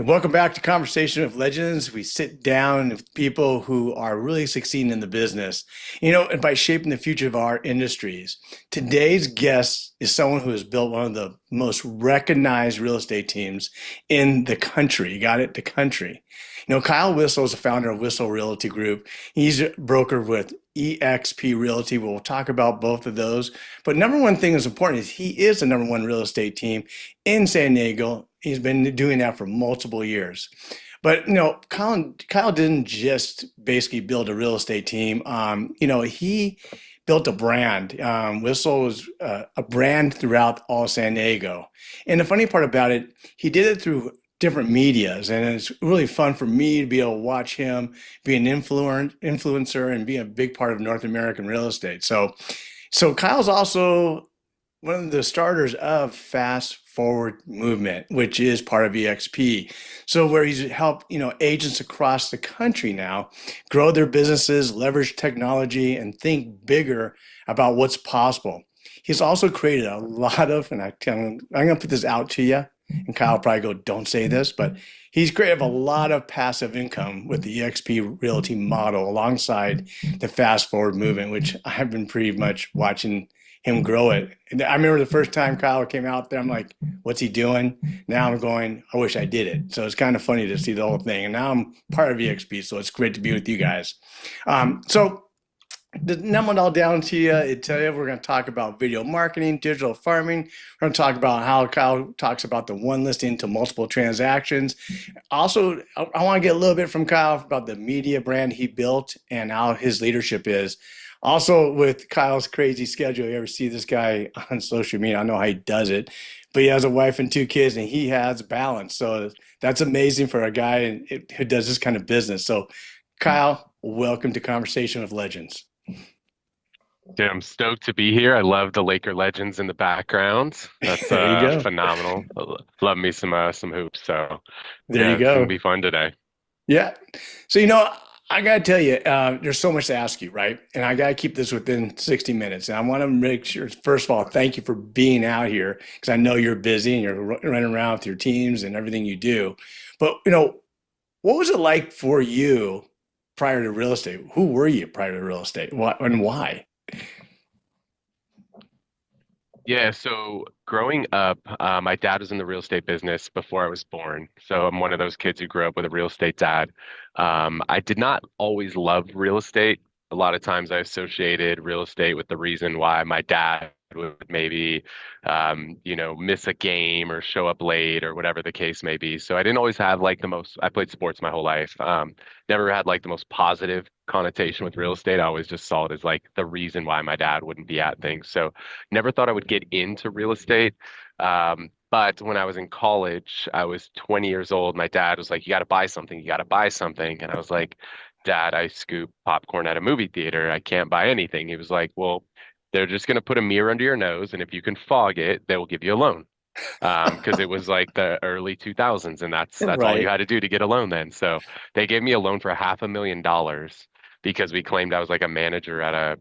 And welcome back to Conversation with Legends. We sit down with people who are really succeeding in the business, and by shaping the future of our industries. Today's guest is someone who has built one of the most recognized real estate teams in the country. You got it? The country. Kyle Whissel is the founder of Whissel Realty Group. He's a broker with EXP Realty. We'll talk about both of those. But number one thing that's important is he is the number one real estate team in San Diego. He's been doing that for multiple years. But Kyle didn't just basically build a real estate team. He built a brand. Whissel was a brand throughout all San Diego. And the funny part about it, he did it through different medias, and it's really fun for me to be able to watch him be an influencer and be a big part of North American real estate. So Kyle's also one of the starters of Fast Forward Movement, which is part of EXP. So where he's helped, agents across the country now grow their businesses, leverage technology, and think bigger about what's possible. He's also created a lot of, and I'm going to put this out to you, and Kyle will probably go, don't say this, but he's created a lot of passive income with the EXP Realty model alongside the Fast Forward Movement, which I've been pretty much watching him grow it. And I remember the first time Kyle came out there, I'm like, what's he doing? Now I'm going, I wish I did it. So it's kind of funny to see the whole thing. And now I'm part of EXP, so it's great to be with you guys. So to numb it all down to you, we're going to talk about video marketing, digital farming. We're going to talk about how Kyle talks about the one listing to multiple transactions. Also, I want to get a little bit from Kyle about the media brand he built and how his leadership is. Also, with Kyle's crazy schedule, you ever see this guy on social media? I know how he does it, but he has a wife and two kids, and he has balance. So that's amazing for a guy who does this kind of business. So, Kyle, welcome to Conversation with Legends. Dude, I'm stoked to be here. I love the Laker legends in the background. That's There you go. phenomenal. Love me some hoops. So There you yeah, it's gonna go. be fun today. Yeah. So, I got to tell you, there's so much to ask you, right? And I got to keep this within 60 minutes. And I want to make sure, first of all, thank you for being out here because I know you're busy and you're running around with your teams and everything you do. But, what was it like for you prior to real estate? Who were you prior to real estate? What and why? Yeah, so growing up, my dad was in the real estate business before I was born. So I'm one of those kids who grew up with a real estate dad. I did not always love real estate. A lot of times I associated real estate with the reason why my dad would maybe, miss a game or show up late or whatever the case may be. So I didn't always have like the most, I played sports my whole life. Never had like the most positive connotation with real estate. I always just saw it as like the reason why my dad wouldn't be at things. So never thought I would get into real estate. But when I was in college, I was 20 years old. My dad was like, "You got to buy something. You got to buy something." And I was like, "Dad, I scoop popcorn at a movie theater. I can't buy anything." He was like, "Well, they're just going to put a mirror under your nose, and if you can fog it, they will give you a loan." Because it was like the early 2000s, and that's all you Right. had to do to get a loan then. So they gave me a loan for $500,000 because we claimed I was like a manager at a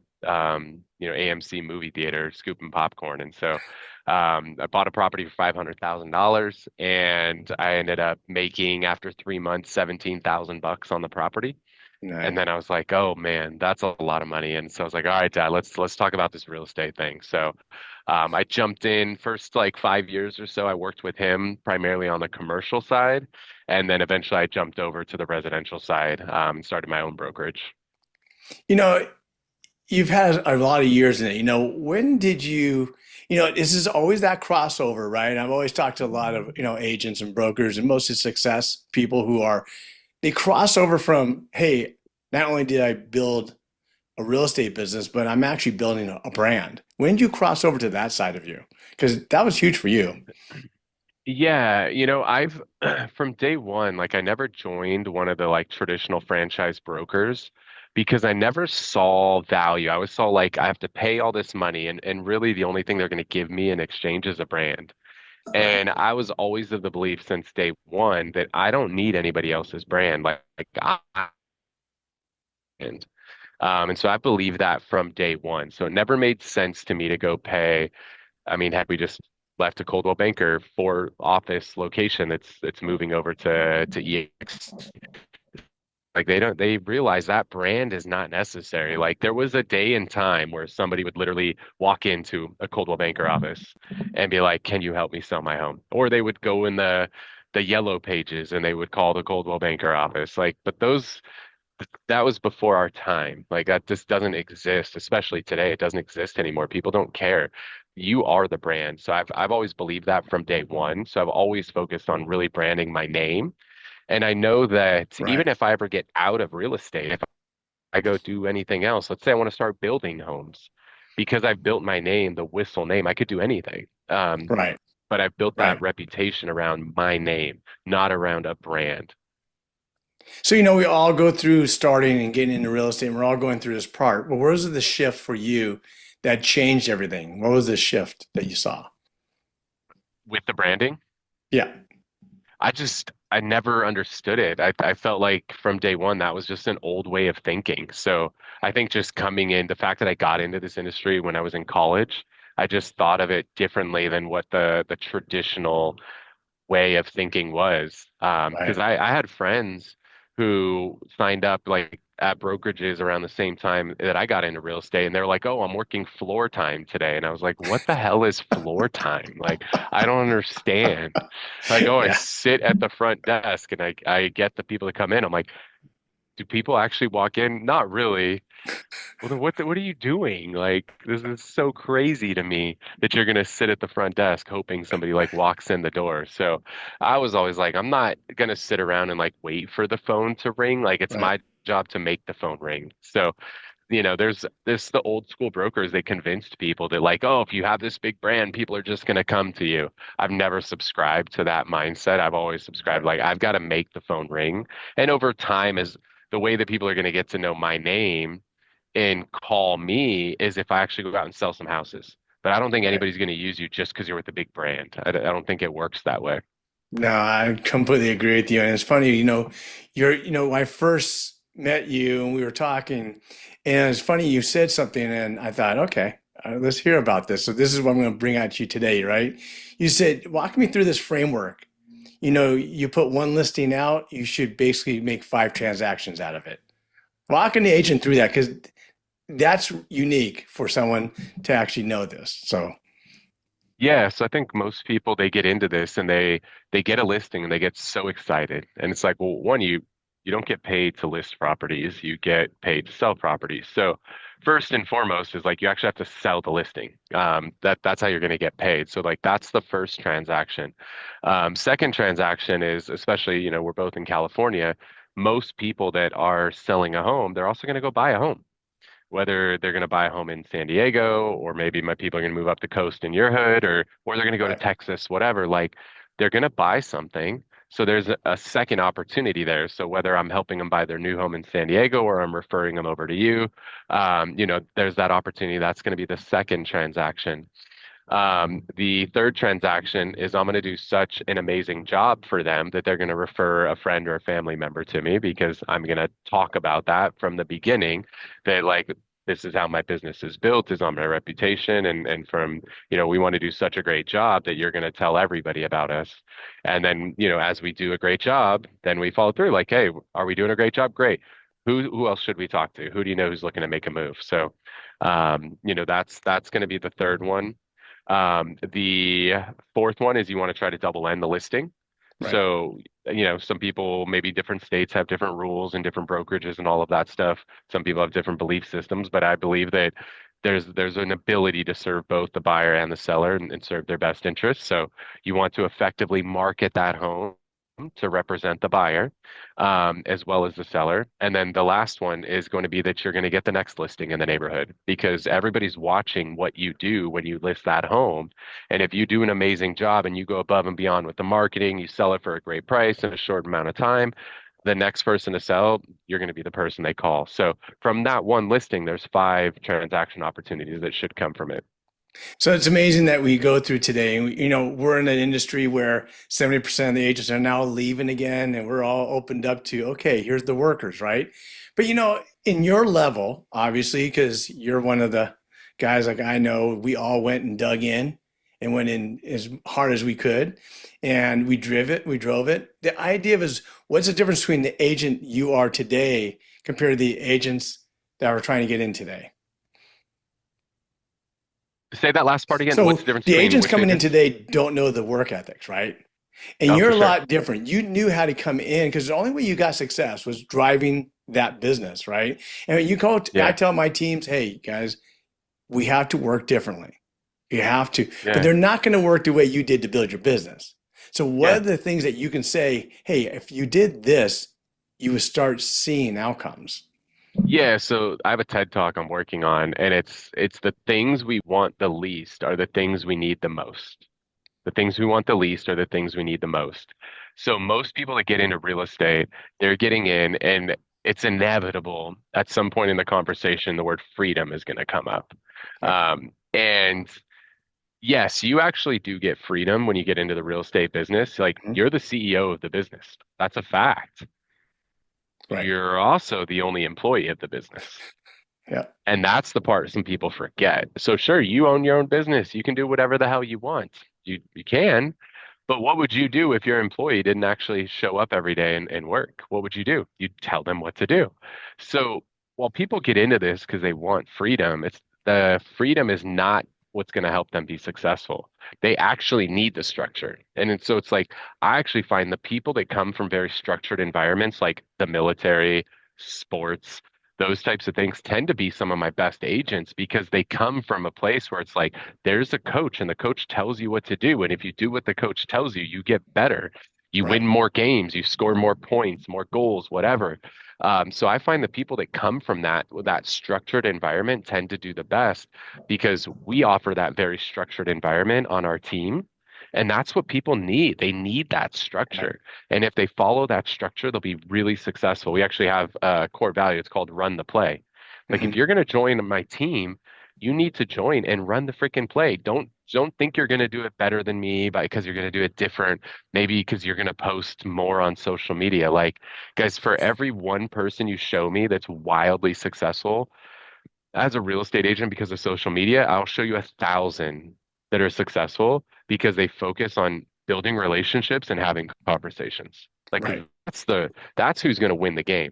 AMC movie theater scooping popcorn. And so I bought a property for $500,000, and I ended up making after 3 months $17,000 on the property. And Right. then I was like, oh man, that's a lot of money. And so I was like, all right, Dad, let's talk about this real estate thing. So I jumped in first like 5 years or so. I worked with him primarily on the commercial side, and then eventually I jumped over to the residential side and started my own brokerage. You know, you've had a lot of years in it. When did this is always that crossover, right? I've always talked to a lot of, agents and brokers and mostly success people they cross over from, hey, not only did I build a real estate business, but I'm actually building a brand. When did you cross over to that side of you? Because that was huge for you. Yeah, I've from day one, like I never joined one of the like traditional franchise brokers because I never saw value. I always saw like I have to pay all this money and really the only thing they're going to give me in exchange is a brand. Right. And I was always of the belief since day one that I don't need anybody else's brand. Like I and so I believe that from day one. So it never made sense to me to go pay. I mean, heck, we just left a Coldwell Banker for office location. It's moving over to EX. Like they realize that brand is not necessary. Like there was a day and time where somebody would literally walk into a Coldwell Banker office and be like, "Can you help me sell my home?" Or they would go in the yellow pages and they would call the Coldwell Banker office. Like, but those that was before our time. Like that just doesn't exist, especially today. It doesn't exist anymore. People don't care. You are the brand. So I've always believed that from day one. So I've always focused on really branding my name. And I know that Right. even if I ever get out of real estate, if I go do anything else, let's say I want to start building homes, because I've built my name, the Whissel name, I could do anything. Right. But I've built that Right. reputation around my name, not around a brand. So, we all go through starting and getting into real estate, and we're all going through this part. But where was the shift for you that changed everything? What was the shift that you saw? With the branding, Yeah. I never understood it. I felt like from day one that was just an old way of thinking. So I think just coming in, the fact that I got into this industry when I was in college, I just thought of it differently than what the traditional way of thinking was. Because Right. I had friends who signed up like at brokerages around the same time that I got into real estate, and they're like, "Oh, I'm working floor time today," and I was like, "What the hell is floor time? Like, I don't understand." Like, "Oh, I Yeah. sit at the front desk and I get the people that come in." I'm like, "Do people actually walk in? Not really." Well, then what are you doing? Like, this is so crazy to me that you're gonna sit at the front desk hoping somebody like walks in the door. So I was always like, I'm not gonna sit around and like wait for the phone to ring. Like, it's Right. my job to make the phone ring. So, there's this the old school brokers, they convinced people that like, oh, if you have this big brand, people are just gonna come to you. I've never subscribed to that mindset. I've always subscribed Right. like I've got to make the phone ring. And over time, as the way that people are gonna get to know my name and call me is if I actually go out and sell some houses. But I don't think Right. anybody's going to use you just because you're with a big brand. I don't think it works that way. No, I completely agree with you. And it's funny, when I first met you and we were talking, and it's funny you said something, and I thought, okay, let's hear about this. So this is what I'm going to bring out to you today, right? You said, walk me through this framework. You put one listing out, you should basically make five transactions out of it. Walking the agent through that, because that's unique for someone to actually know this. So, Yeah, so I think most people they get into this and they get a listing and they get so excited. And it's like, well, one, you don't get paid to list properties, you get paid to sell properties. So first and foremost is like you actually have to sell the listing. That's how you're going to get paid. So like that's the first transaction. Second transaction is especially, we're both in California. Most people that are selling a home, they're also going to go buy a home, whether they're going to buy a home in San Diego, or maybe my people are going to move up the coast in your hood, or they're going to go to right, Texas, whatever. Like they're going to buy something. So there's a second opportunity there. So whether I'm helping them buy their new home in San Diego or I'm referring them over to you, there's that opportunity. That's going to be the second transaction. The third transaction is I'm going to do such an amazing job for them that they're going to refer a friend or a family member to me, because I'm going to talk about that from the beginning, that like this is how my business is built, is on my reputation, and from, we want to do such a great job that you're going to tell everybody about us. And then, as we do a great job, then we follow through like, hey, are we doing a great job? Great. Who else should we talk to? Who do you know who's looking to make a move? So, that's going to be the third one. The fourth one is you want to try to double end the listing. right. So, some people, maybe different states have different rules and different brokerages and all of that stuff. Some people have different belief systems, but I believe that there's an ability to serve both the buyer and the seller, and serve their best interests. So you want to effectively market that home to represent the buyer, as well as the seller. And then the last one is going to be that you're going to get the next listing in the neighborhood, because everybody's watching what you do when you list that home. And if you do an amazing job and you go above and beyond with the marketing, you sell it for a great price in a short amount of time, the next person to sell, you're going to be the person they call. So from that one listing, there's five transaction opportunities that should come from it. So it's amazing that we go through today. And we're in an industry where 70% of the agents are now leaving again, and we're all opened up to, okay, here's the workers, right? But in your level, obviously, because you're one of the guys like I know, we all went and dug in and went in as hard as we could, and we drove it. The idea was, what's the difference between the agent you are today compared to the agents that we're trying to get in today? Say that last part again. What's So the difference the between agents which coming in agents? today don't know the work ethics, right? And Oh, you're for a sure. lot different. You knew how to come in because the only way you got success was driving that business, right? And I Yeah. tell my teams, hey, guys, we have to work differently. You have to, but Yeah. they're not going to work the way you did to build your business. So what are Yeah. the things that you can say, hey, if you did this, you would start seeing outcomes, Yeah, so I have a TED Talk I'm working on, and it's the things we want the least are the things we need the most. The things we want the least are the things we need the most. So most people that get into real estate, they're getting in, and it's inevitable at some point in the conversation, the word freedom is going to come up. right? And yes, you actually do get freedom when you get into the real estate business. Like Mhm. you're the CEO of the business. That's a fact. Right. You're also the only employee of the business. Yeah. And that's the part some people forget. So sure, you own your own business. You can do whatever the hell you want. You can, but what would you do if your employee didn't actually show up every day and work? What would you do? You'd tell them what to do. So while people get into this because they want freedom, it's the freedom is not what's going to help them be successful. They actually need the structure. So it's like I actually find the people that come from very structured environments like the military, sports, those types of things tend to be some of my best agents because they come from a place where it's like there's a coach and the coach tells you what to do. And if you do what the coach tells you, you get better. You Right. win more games, you score more points, more goals, whatever. So I find the people that come from that structured environment tend to do the best because we offer that very structured environment on our team. And that's what people need. They need that Right. structure. And if they follow that structure, they'll be really successful. We actually have a core value. It's called run the play. Like if Hmm. you're going to join my team, you need to join and run the freaking play. Don't think you're going to do it better than me because you're going to do it different. Maybe because you're going to post more on social media. Like, guys, for every one person you show me that's wildly successful as a real estate agent because of social media, I'll show you 1,000 that are successful because they focus on building relationships and having conversations. Like, 'cause Right. that's who's going to win the game.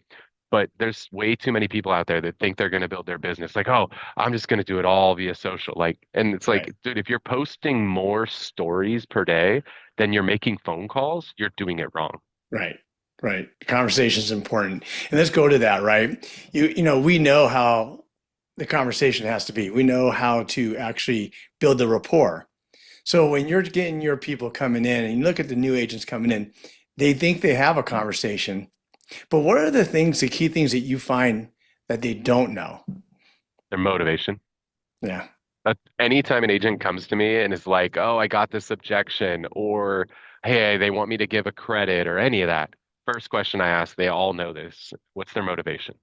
But there's way too many people out there that think they're going to build their business. Like, oh, I'm just going to do it all via social. Like, and it's like, Right. dude, if you're posting more stories per day than you're making phone calls, you're doing it wrong. Right. Right. Conversation is important. And let's go to that, right? We know how the conversation has to be. We know how to actually build the rapport. So when you're getting your people coming in and you look at the new agents coming in, they think they have a conversation, but what are the key things that you find that they don't know? Their motivation. Yeah. Anytime an agent comes to me and is like, "Oh, I got this objection," or "Hey, they want me to give a credit," or any of that, first question I ask, they all know this. What's their motivation?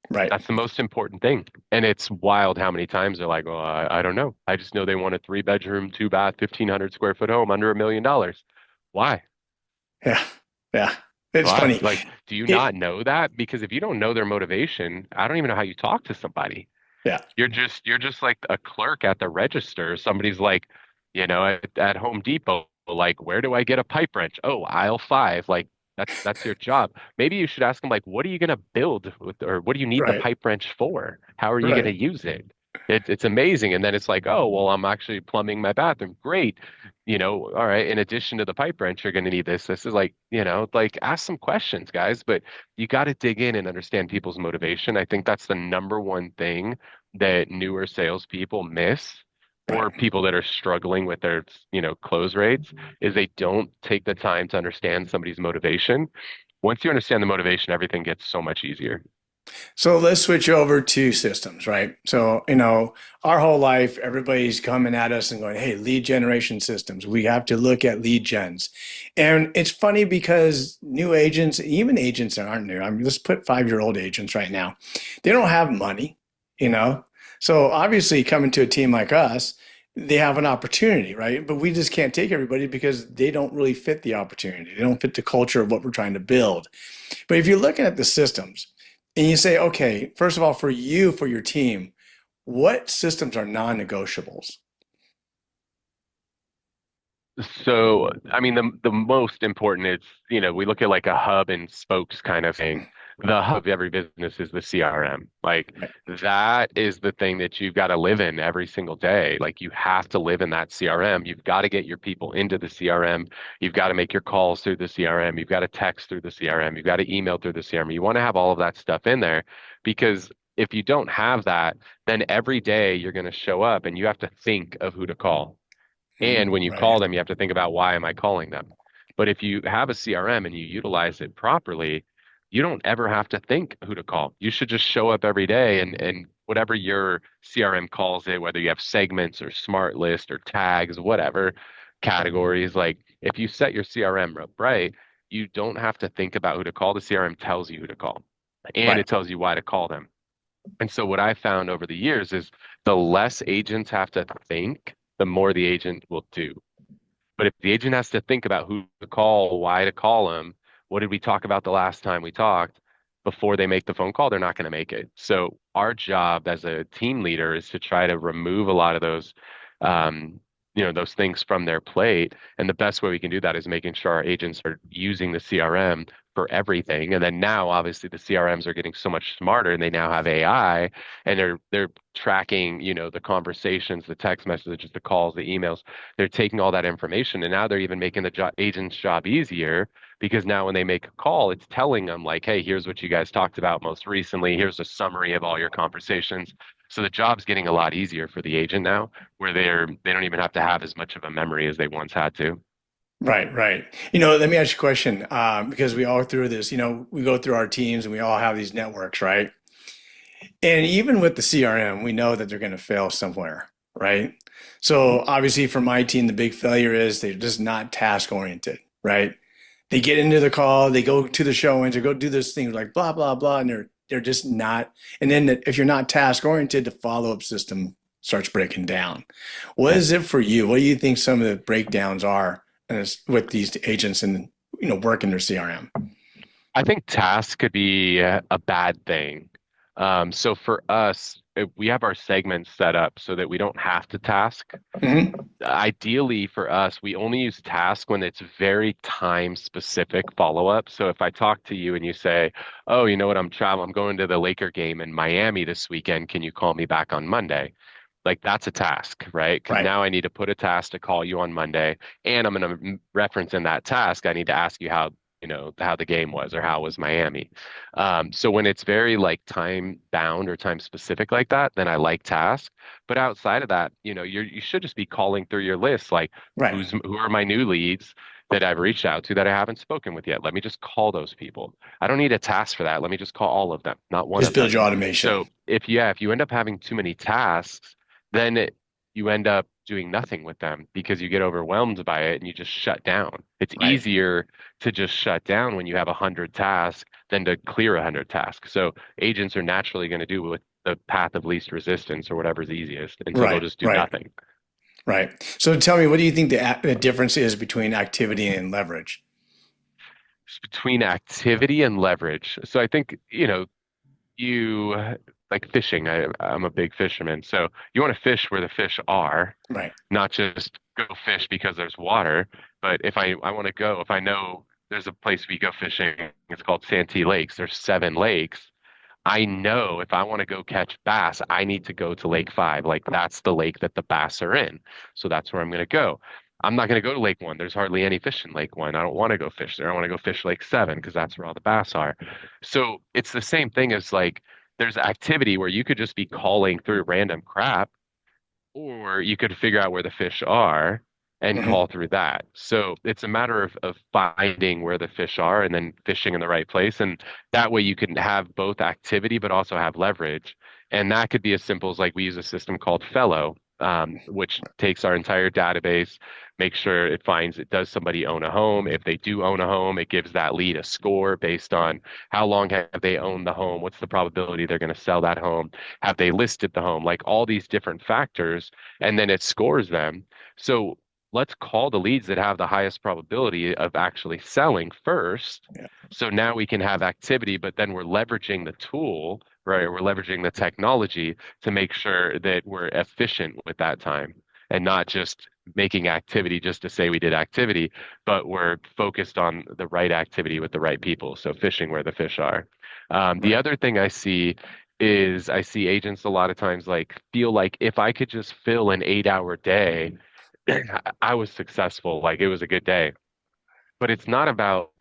Right. That's the most important thing. And it's wild how many times they're like, "Well, I don't know. I just know they want a three-bedroom, two bath, 1,500 square foot home under $1 million. Why? Yeah. Yeah. It's Why? funny. Like, do you It, not know that? Because if you don't know their motivation, I don't even know how you talk to somebody. yeah. You're just like a clerk at the register. Somebody's like, at Home Depot, like, where do I get a pipe wrench? Oh, aisle five. Like that's your job. Maybe you should ask them like, what are you gonna build with, or what do you need the Right. pipe wrench for? How are you gonna Right. use it? It's amazing. And then it's like, oh, well, I'm actually plumbing my bathroom. Great. All right. In addition to the pipe wrench, you're gonna need this. This is like, like ask some questions, guys. But you got to dig in and understand people's motivation. I think that's the number one thing that newer salespeople miss, Right. or people that are struggling with their, close rates, is they don't take the time to understand somebody's motivation. Once you understand the motivation, everything gets so much easier. So let's switch over to systems, right? So, our whole life, everybody's coming at us and going, hey, lead generation systems. We have to look at lead gens. And it's funny because new agents, even agents that aren't new, I mean, let's put 5-year-old agents right now, they don't have money, you know? So obviously coming to a team like us, they have an opportunity, right? But we just can't take everybody because they don't really fit the opportunity. They don't fit the culture of what we're trying to build. But if you're looking at the systems and you say, okay, first of all, for you, for your team, what systems are non-negotiables? So, I mean, the most important is, we look at like a hub and spokes kind of thing. The hub of every business is the CRM. Like Right. that is the thing that you've got to live in every single day. Like you have to live in that CRM. You've got to get your people into the CRM. You've got to make your calls through the CRM. You've got to text through the CRM. You've got to email through the CRM. You want to have all of that stuff in there because if you don't have that, then every day you're going to show up and you have to think of who to call. And when you Right. call them, you have to think about why am I calling them? But if you have a CRM and you utilize it properly, you don't ever have to think who to call. You should just show up every day and whatever your CRM calls it, whether you have segments or smart list or tags, whatever categories, like if you set your CRM up right, you don't have to think about who to call. The CRM tells you who to call and Right. it tells you why to call them. And so what I found over the years is the less agents have to think, the more the agent will do. But if the agent has to think about who to call, why to call them, what did we talk about the last time we talked before they make the phone call, they're not going to make it. So our job as a team leader is to try to remove a lot of those, um, those things from their plate. And the best way we can do that is making sure our agents are using the CRM for everything. And then now, obviously, the CRMs are getting so much smarter, and they now have AI, and they're tracking, the conversations, the text messages, the calls, the emails. They're taking all that information and now they're even making the agent's job easier because now when they make a call, it's telling them like, hey, here's what you guys talked about most recently. Here's a summary of all your conversations. So the job's getting a lot easier for the agent now, where they don't even have to have as much of a memory as they once had to. Right, right. Let me ask you a question, because we all through this, we go through our teams and we all have these networks, right? And even with the CRM, we know that they're going to fail somewhere, right? Mhm. So obviously for my team, the big failure is they're just not task oriented, right? They get into the call, they go to the show and to go do this thing like blah, blah, blah, and they're just not. And then if you're not task oriented, the follow-up system starts breaking down. What Yeah. is it for you? What do you think some of the breakdowns are with these agents and working their CRM? I think task could be a bad thing. So for us, we have our segments set up so that we don't have to task. Hmm. Ideally for us, we only use task when it's very time specific follow up. So if I talk to you and you say, "Oh, you know what? I'm going to the Laker game in Miami this weekend. Can you call me back on Monday?" Like that's a task, right? Because Right, now I need to put a task to call you on Monday, and I'm going to reference in that task. I need to ask you how the game was or how was Miami. So when it's very like time bound or time specific like that, then I like task. But outside of that, you should just be calling through your list, like right. who are my new leads that I've reached out to that I haven't spoken with yet. Let me just call those people. I don't need a task for that. Let me just call all of them, not one Just of build them. your automation. So if you end up having too many tasks, then you end up doing nothing with them because you get overwhelmed by it and you just shut down. It's Right. easier to just shut down when you have 100 tasks than to clear 100 tasks. So agents are naturally going to do with the path of least resistance or whatever's easiest. And so they'll Right, just do right, nothing. right. So tell me, what do you think the difference is between activity and leverage? It's between activity and leverage. So I think, you like fishing. I'm a big fisherman. So you want to fish where the fish are, Right. not just go fish because there's water. But if I want to go, if I know there's a place we go fishing, it's called Santee Lakes. There's 7 lakes. I know if I want to go catch bass, I need to go to Lake Five. Like that's the lake that the bass are in. So that's where I'm going to go. I'm not going to go to Lake One. There's hardly any fish in Lake One. I don't want to go fish there. I want to go fish Lake Seven because that's where all the bass are. So it's the same thing as like there's activity where you could just be calling through random crap or you could figure out where the fish are and Hmm. call through that. So it's a matter of finding where the fish are and then fishing in the right place. And that way you can have both activity, but also have leverage. And that could be as simple as like we use a system called Fellow, which takes our entire database, makes sure it finds it does somebody own a home. If they do own a home, it gives that lead a score based on how long have they owned the home, what's the probability they're going to sell that home, have they listed the home, like all these different factors, and then it scores them. So let's call the leads that have the highest probability of actually selling first. Yeah. So now we can have activity, but then we're leveraging the tool, right? We're leveraging the technology to make sure that we're efficient with that time and not just making activity just to say we did activity, but we're focused on the right activity with the right people. So fishing where the fish are. The Right. other thing I see is I see agents a lot of times like feel like if I could just fill an 8 hour day, I was successful. Like it was a good day. But it's not about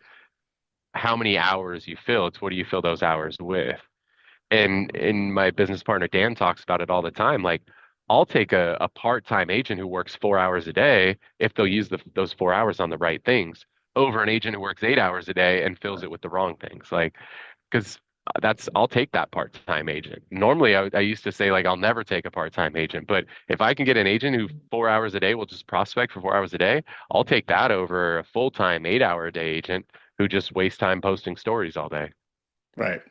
how many hours you fill. It's what do you fill those hours with? And my business partner Dan talks about it all the time. Like, I'll take a part-time agent who works 4 hours a day if they'll use those 4 hours on the right things over an agent who works 8 hours a day and fills it with the wrong things. Like, because I'll take that part-time agent. Normally, I used to say like I'll never take a part-time agent, but if I can get an agent who 4 hours a day will just prospect for 4 hours a day, I'll take that over a full-time 8 hour a day agent who just wastes time posting stories all day. Right.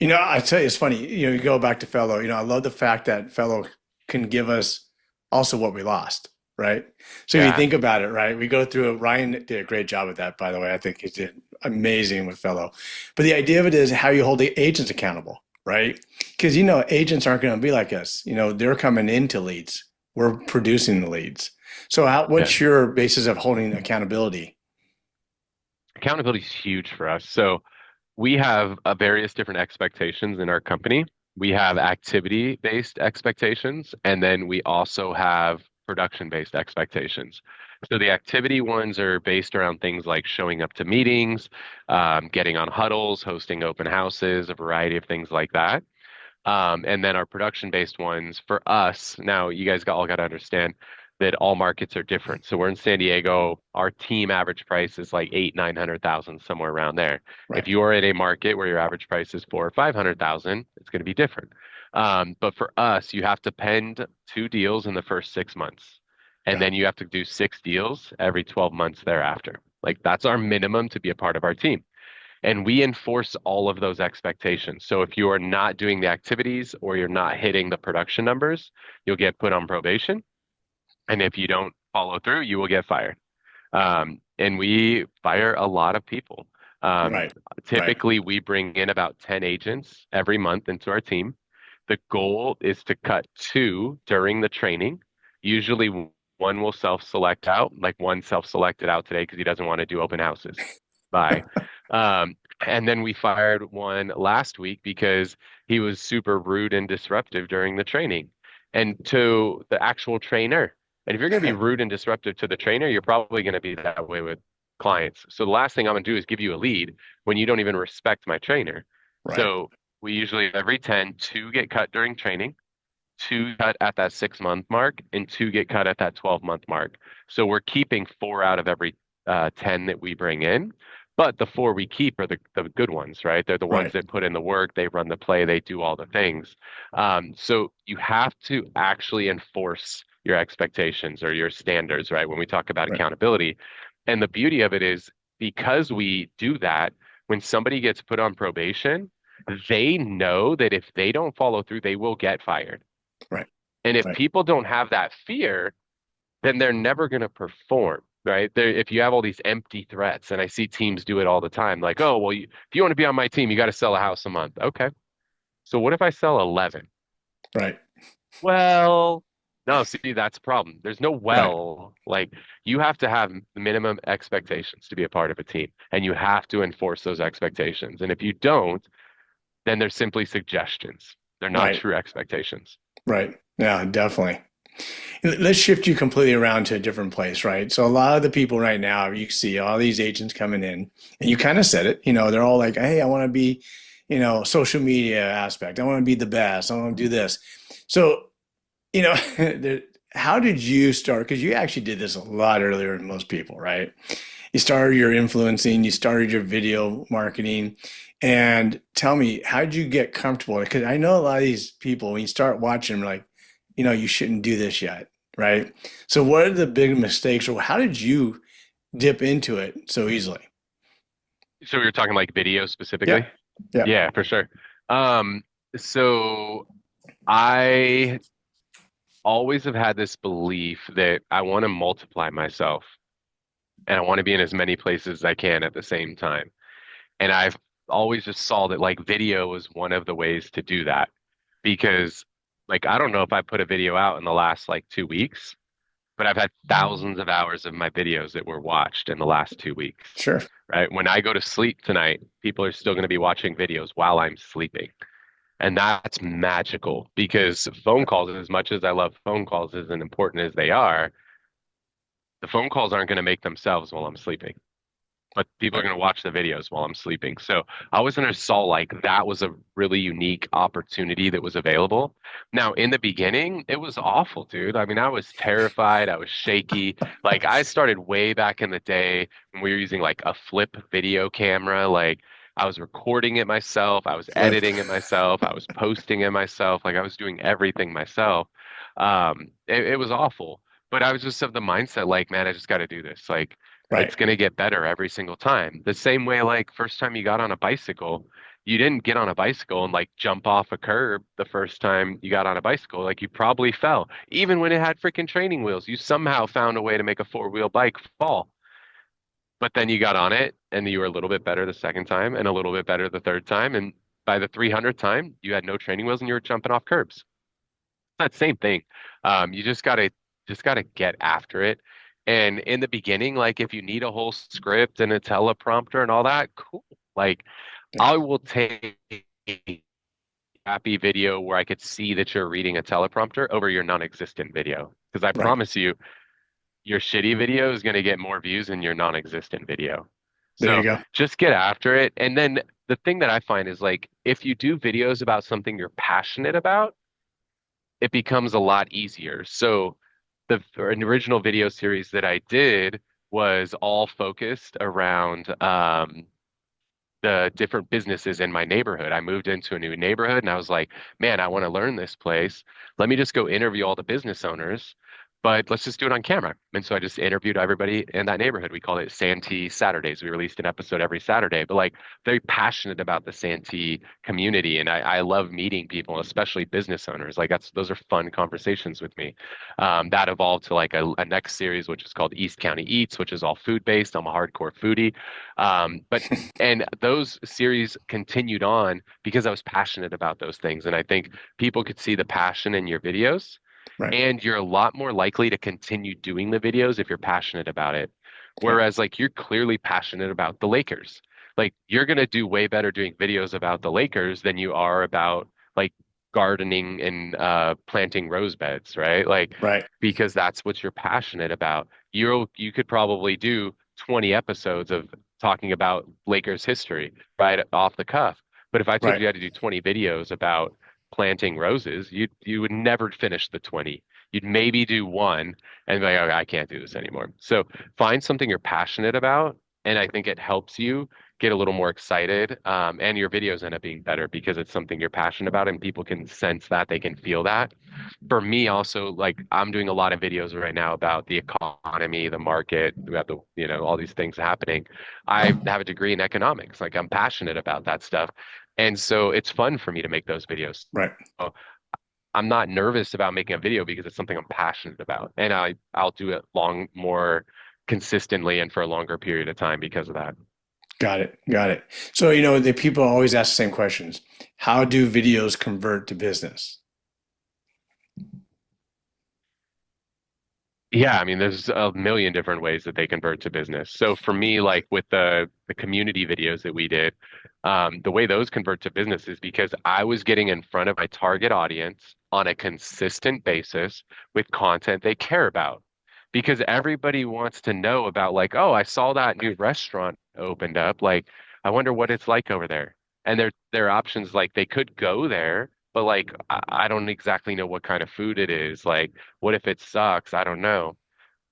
I tell you, it's funny. You go back to Fellow. I love the fact that Fellow can give us also what we lost, right? So if you Yeah. think about it, right, we go through it. Ryan did a great job with that, by the way. I think he did amazing with Fellow. But the idea of it is how you hold the agents accountable, right? Because agents aren't going to be like us. They're coming into leads. We're producing the leads. So Yeah. what's your basis of holding accountability? Accountability is huge for us. So we have various different expectations in our company. We have activity-based expectations, and then we also have production-based expectations. So the activity ones are based around things like showing up to meetings, getting on huddles, hosting open houses, a variety of things like that. And then our production-based ones for us, now you guys all got to understand that all markets are different. So we're in San Diego. Our team average price is like 900,000, somewhere around there. If Right, you are in a market where your average price is 4 or 500,000, it's going to be different. But for us, you have to pen 2 deals in the first 6 months, and got then it. you have to do 6 deals every 12 months thereafter. Like that's our minimum to be a part of our team. And we enforce all of those expectations. So if you are not doing the activities or you're not hitting the production numbers, you'll get put on probation. And if you don't follow through, you will get fired. And we fire a lot of people. Um, Right, right, Typically, we bring in about 10 agents every month into our team. The goal is to cut two during the training. Usually, one will self-select out, like one self-selected out today because he doesn't want to do open houses. Bye. And then we fired one last week because he was super rude and disruptive during the training and to the actual trainer. And if you're going to be rude and disruptive to the trainer, you're probably going to be that way with clients. So the last thing I'm going to do is give you a lead when you don't even respect my trainer. right, So we usually every 10, two get cut during training, two cut at that 6 month mark, and two get cut at that 12-month mark. So we're keeping four out of every 10 that we bring in. But the four we keep are the good ones, right? They're the ones right, that put in the work, they run the play, they do all the things. So you have to actually enforce your expectations or your standards, right? When we talk about right, accountability. And the beauty of it is because we do that, when somebody gets put on probation, they know that if they don't follow through, they will get fired. right, And if right, people don't have that fear, then they're never going to perform, right? If you have all these empty threats, and I see teams do it all the time, like, oh, well, if you want to be on my team, you got to sell a house a month. Okay. So what if I sell 11? right, Well, no, see, that's a problem. There's no right, well, like you have to have minimum expectations to be a part of a team, and you have to enforce those expectations. And if you don't, then they're simply suggestions. They're not right, true expectations. right. Yeah, definitely. Let's shift you completely around to a different place, right? So a lot of the people right now, you see all these agents coming in, and you kind of said it, they're all like, hey, I want to be, social media aspect. I want to be the best. I want to do this. So, how did you start? Because you actually did this a lot earlier than most people, right? You started your influencing, you started your video marketing, and tell me, how did you get comfortable? Because I know a lot of these people, when you start watching them, like, you shouldn't do this yet, right? So, what are the big mistakes, or how did you dip into it so easily? So you're talking like video specifically? Yep, yep, Yeah, for sure. Um, so I always have had this belief that I want to multiply myself and I want to be in as many places as I can at the same time. And I've always just saw that like video was one of the ways to do that because like I don't know if I put a video out in the last like 2 weeks. but I've had thousands of hours of my videos that were watched in the last 2 weeks, Sure. right? When I go to sleep tonight, people are still going to be watching videos while I'm sleeping. And that's magical because phone calls, as much as I love phone calls, as important as they are, the phone calls aren't going to make themselves while I'm sleeping, but people are Right. going to watch the videos while I'm sleeping. So I was in a saw like that was a really unique opportunity that was available. Now, in the beginning, it was awful, dude. I mean, I was terrified. I was shaky. Like I started way back in the day when we were using like a flip video camera. Like I was recording it myself. I was Flip. editing it myself. I was posting it myself. Like I was doing everything myself. It was awful. But I was just of the mindset, like, man, I just got to do this. Like, Right. it's going to get better every single time. The same way, like, first time you got on a bicycle, you didn't get on a bicycle and like jump off a curb the first time you got on a bicycle. Like, you probably fell. Even when it had freaking training wheels, you somehow found a way to make a four-wheel bike fall. But then you got on it and you were a little bit better the second time and a little bit better the third time. And by the 300th time, you had no training wheels and you were jumping off curbs. That same thing. You just gotta get after it. And in the beginning, like if you need a whole script and a teleprompter and all that, cool. Like Yeah. I will take a happy video where I could see that you're reading a teleprompter over your non-existent video. Because I Right. promise you, your shitty video is going to get more views than your non-existent video. There you So go. just get after it. And then the thing that I find is like if you do videos about something you're passionate about, it becomes a lot easier. So the original video series that I did was all focused around the different businesses in my neighborhood. I moved into a new neighborhood and I was like, man, I want to learn this place. Let me just go interview all the business owners, but let's just do it on camera. And so I just interviewed everybody in that neighborhood. We called it Santee Saturdays. We released an episode every Saturday, but like very passionate about the Santee community. And I love meeting people, especially business owners. Like those are fun conversations with me. That evolved to like a next series, which is called East County Eats, which is all food based. I'm a hardcore foodie. But and those series continued on because I was passionate about those things. And I think people could see the passion in your videos, Right. and you're a lot more likely to continue doing the videos if you're passionate about it. Yeah. Whereas, like, you're clearly passionate about the Lakers. Like, you're going to do way better doing videos about the Lakers than you are about, like, gardening and planting rose beds, right? Like, Right. because that's what you're passionate about. You could probably do 20 episodes of talking about Lakers history right off the cuff. But if I told Right. you how to do 20 videos about planting roses, you would never finish the 20. You'd maybe do one and be like, oh, I can't do this anymore. So find something you're passionate about, and I think it helps you get a little more excited. And your videos end up being better because it's something you're passionate about, and people can sense that, they can feel that. For me, also, like I'm doing a lot of videos right now about the economy, the market, about all these things happening. I have a degree in economics. Like I'm passionate about that stuff. And so it's fun for me to make those videos. Right. So I'm not nervous about making a video because it's something I'm passionate about. And I'll do it more consistently and for a longer period of time because of that. Got it. Got it. So, the people always ask the same questions. How do videos convert to business? Yeah, I mean, there's a million different ways that they convert to business. So for me, like with the community videos that we did, the way those convert to business is because I was getting in front of my target audience on a consistent basis with content they care about. Because everybody wants to know about like, oh, I saw that new restaurant opened up. Like, I wonder what it's like over there. And their options like they could go there, but like I don't exactly know what kind of food it is. Like what if it sucks? I don't know.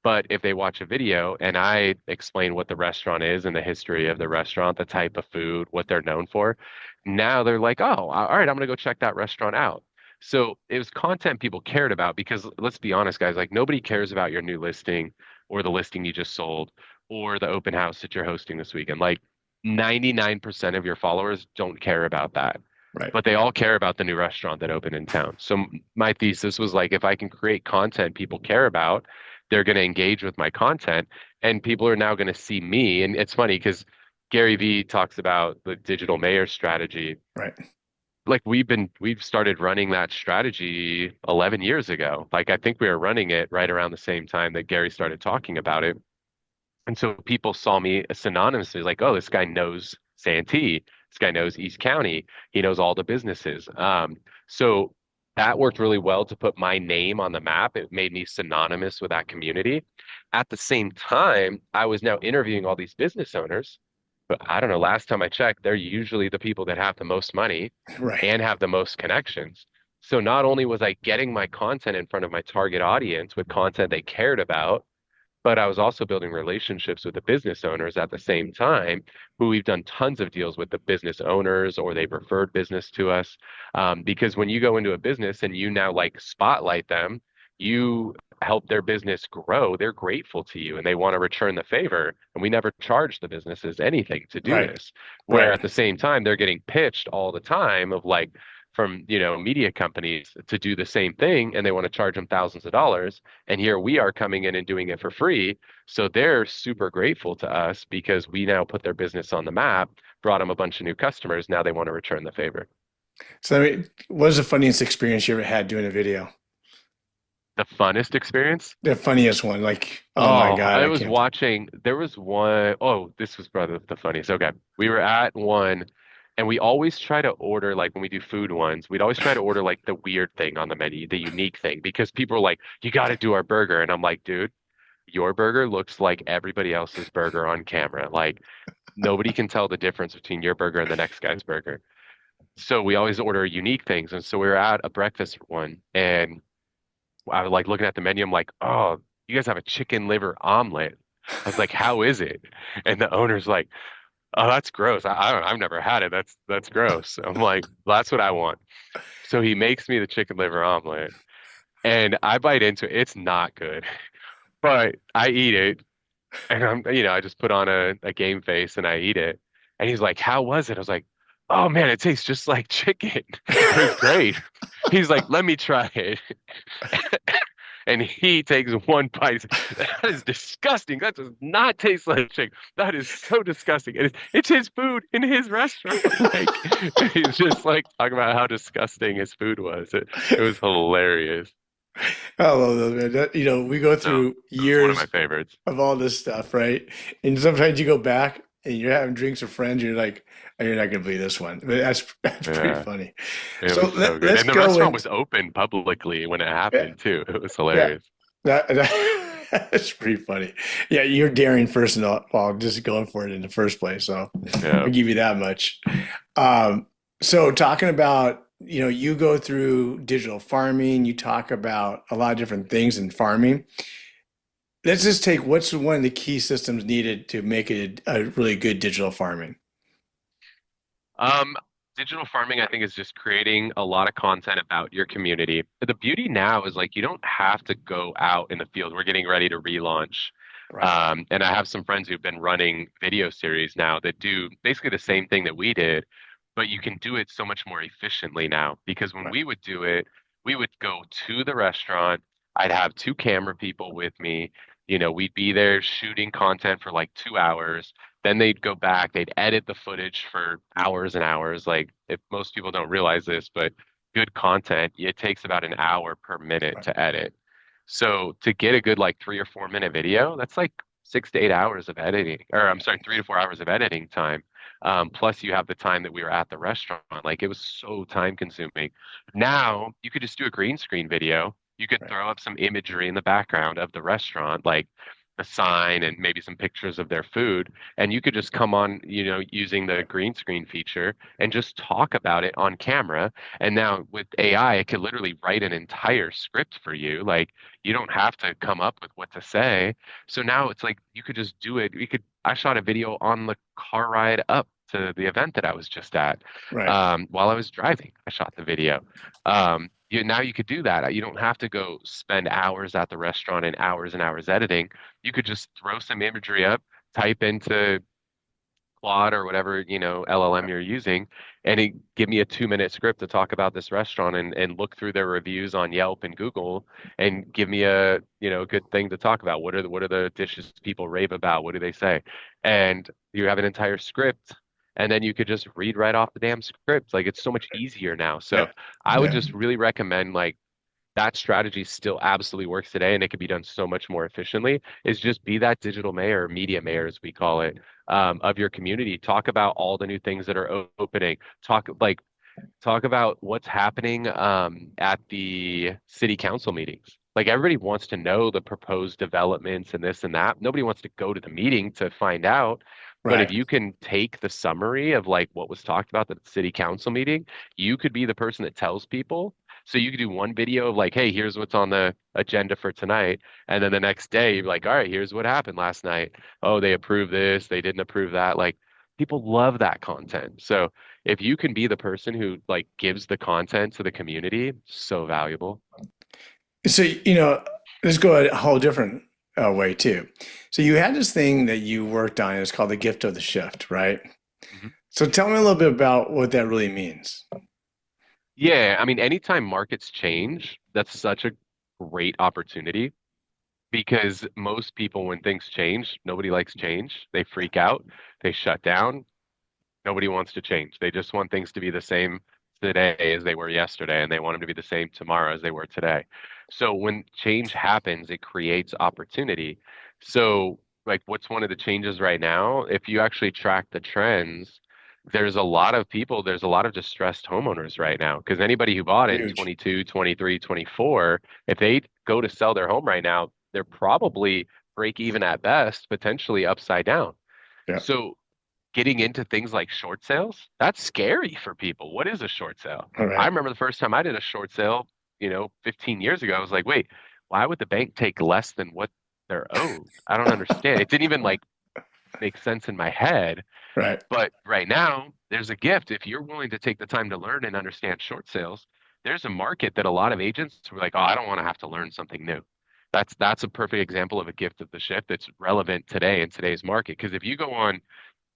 But if they watch a video and I explain what the restaurant is and the history of the restaurant, the type of food, what they're known for, now they're like, oh, all right, I'm gonna go check that restaurant out. So it was content people cared about because let's be honest, guys, like nobody cares about your new listing or the listing you just sold or the open house that you're hosting this weekend. Like 99% of your followers don't care about that, Right. but they all care about the new restaurant that opened in town. So my thesis was like, if I can create content people care about, they're going to engage with my content, and people are now going to see me. And it's funny because Gary Vee talks about the digital mayor strategy. Right. like we've started running that strategy 11 years ago. Like I think we were running it right around the same time that Gary started talking about it. And so people saw me synonymously like, oh, this guy knows Santee. This guy knows East County. He knows all the businesses. So that worked really well to put my name on the map. It made me synonymous with that community. At the same time, I was now interviewing all these business owners. But I don't know, last time I checked, they're usually the people that have the most money Right. and have the most connections. So not only was I getting my content in front of my target audience with content they cared about, but I was also building relationships with the business owners at the same time, who we've done tons of deals with the business owners or they've referred business to us. Because when you go into a business and you now like spotlight them, you help their business grow, they're grateful to you and they want to return the favor. And we never charge the businesses anything to do Right. this. Where Right. at the same time, they're getting pitched all the time of like, from media companies to do the same thing and they want to charge them thousands of dollars, and here we are coming in and doing it for free. So they're super grateful to us because we now put their business on the map, brought them a bunch of new customers. Now they want to return the favor. So, I mean, what was the funniest experience you ever had doing a video? The funnest experience? The funniest one, like, oh my Oh, God, I I was can't. watching, there was one, oh, this was probably the funniest. Okay. We were at one and we always try to order, like when we do food ones, we'd always try to order like the weird thing on the menu, the unique thing, because people are like, you got to do our burger. And I'm like, dude, your burger looks like everybody else's burger on camera. Like nobody can tell the difference between your burger and the next guy's burger. So we always order unique things. And so we were at a breakfast one and I was like looking at the menu. I'm like, oh, you guys have a chicken liver omelet. I was like, how is it? And the owner's like, oh, that's gross. I don't, I've never had it. That's gross. I'm like, that's what I want. So he makes me the chicken liver omelet and I bite into it. It's not good, but I eat it. And I just put on a game face and I eat it. And he's like, how was it? I was like, oh man, it tastes just like chicken. It was great. He's like, let me try it. And he takes one bite. He's like, that is disgusting. That does not taste like chicken. That is so disgusting. And it's his food in his restaurant. Like he's just like talking about how disgusting his food was. It was hilarious. I love those, man. We go So through it was one of my years favorites. of all this stuff, right? And sometimes you go back and you're having drinks with friends, you're like, oh, you're not gonna believe this one. But that's pretty Yeah. funny. It So was so good. let's And the go restaurant into was open publicly when it yeah, happened too. It was yeah. hilarious. That's pretty funny. Yeah, you're daring first and all, just going for it in the first place. So Yeah. I'll give you that much. Um, so talking about, you go through digital farming, you talk about a lot of different things in farming. Let's just take what's one of the key systems needed to make it a really good digital farming. Um, Digital farming, I think, is just creating a lot of content about your community. The beauty now is like you don't have to go out in the field. We're getting ready to relaunch. Right, And I have some friends who've been running video series now that do basically the same thing that we did, but you can do it so much more efficiently now. Because when right, we would do it, we would go to the restaurant. I'd have two camera people with me. We'd be there shooting content for like 2 hours. Then they'd go back, they'd edit the footage for hours and hours. Like, if most people don't realize this, but good content, it takes about an hour per minute right, to edit. So to get a good like 3 or 4 minute video, that's like 6 to 8 hours of editing, or I'm sorry, 3 to 4 hours of editing time. Plus you have the time that we were at the restaurant. Like it was so time consuming. Now you could just do a green screen video. You could right, throw up some imagery in the background of the restaurant, like the sign and maybe some pictures of their food. And you could just come on, using the right, green screen feature and just talk about it on camera. And now with AI, it could literally write an entire script for you. Like you don't have to come up with what to say. So now it's like you could just do it. I shot a video on the car ride up to the event that I was just at. right, While I was driving, I shot the video. Now you could do that. You don't have to go spend hours at the restaurant and hours editing. You could just throw some imagery up, type into Claude or whatever, LLM right, you're using, and it give me a 2 minute script to talk about this restaurant and look through their reviews on Yelp and Google and give me a, good thing to talk about. What are the dishes people rave about? What do they say? And you have an entire script and then you could just read right off the damn script. Like it's so much easier now. So Yeah. I would Yeah. just really recommend like that strategy still absolutely works today and it could be done so much more efficiently is just be that digital mayor or media mayor as we call it of your community. Talk about all the new things that are opening. Talk about what's happening at the city council meetings. Like everybody wants to know the proposed developments and this and that. Nobody wants to go to the meeting to find out. But if Right. you can take the summary of like what was talked about at the city council meeting, you could be the person that tells people. So you could do one video of like, hey, here's what's on the agenda for tonight. And then the next day, you're like, all right, here's what happened last night. Oh, they approved this, they didn't approve that. Like people love that content. So if you can be the person who like gives the content to the community, so valuable. So, let's go a whole different way too. So you had this thing that you worked on. It's called the gift of the shift, right? Mhm. So tell me a little bit about what that really means. Yeah, I mean, anytime markets change, that's such a great opportunity because most people, when things change, nobody likes change. They freak out, they shut down. Nobody wants to change. They just want things to be the same today as they were yesterday, and they want them to be the same tomorrow as they were today. So when change happens, it creates opportunity. So, like, what's one of the changes right now? If you actually track the trends, there's a lot of distressed homeowners right now because anybody who bought it in Huge. 22, 23, 24, if they go to sell their home right now, they're probably break even at best, potentially upside down. Yeah. So getting into things like short sales, that's scary for people. What is a short sale? All I right. remember the first time I did a short sale, 15 years ago, I was like, wait, why would the bank take less than what they're owed? I don't understand. It didn't even like make sense in my head. Right. But right now, there's a gift. If you're willing to take the time to learn and understand short sales, there's a market that a lot of agents were like, oh, I don't want to have to learn something new. That's a perfect example of a gift of the shift that's relevant today in today's market. Because if you go on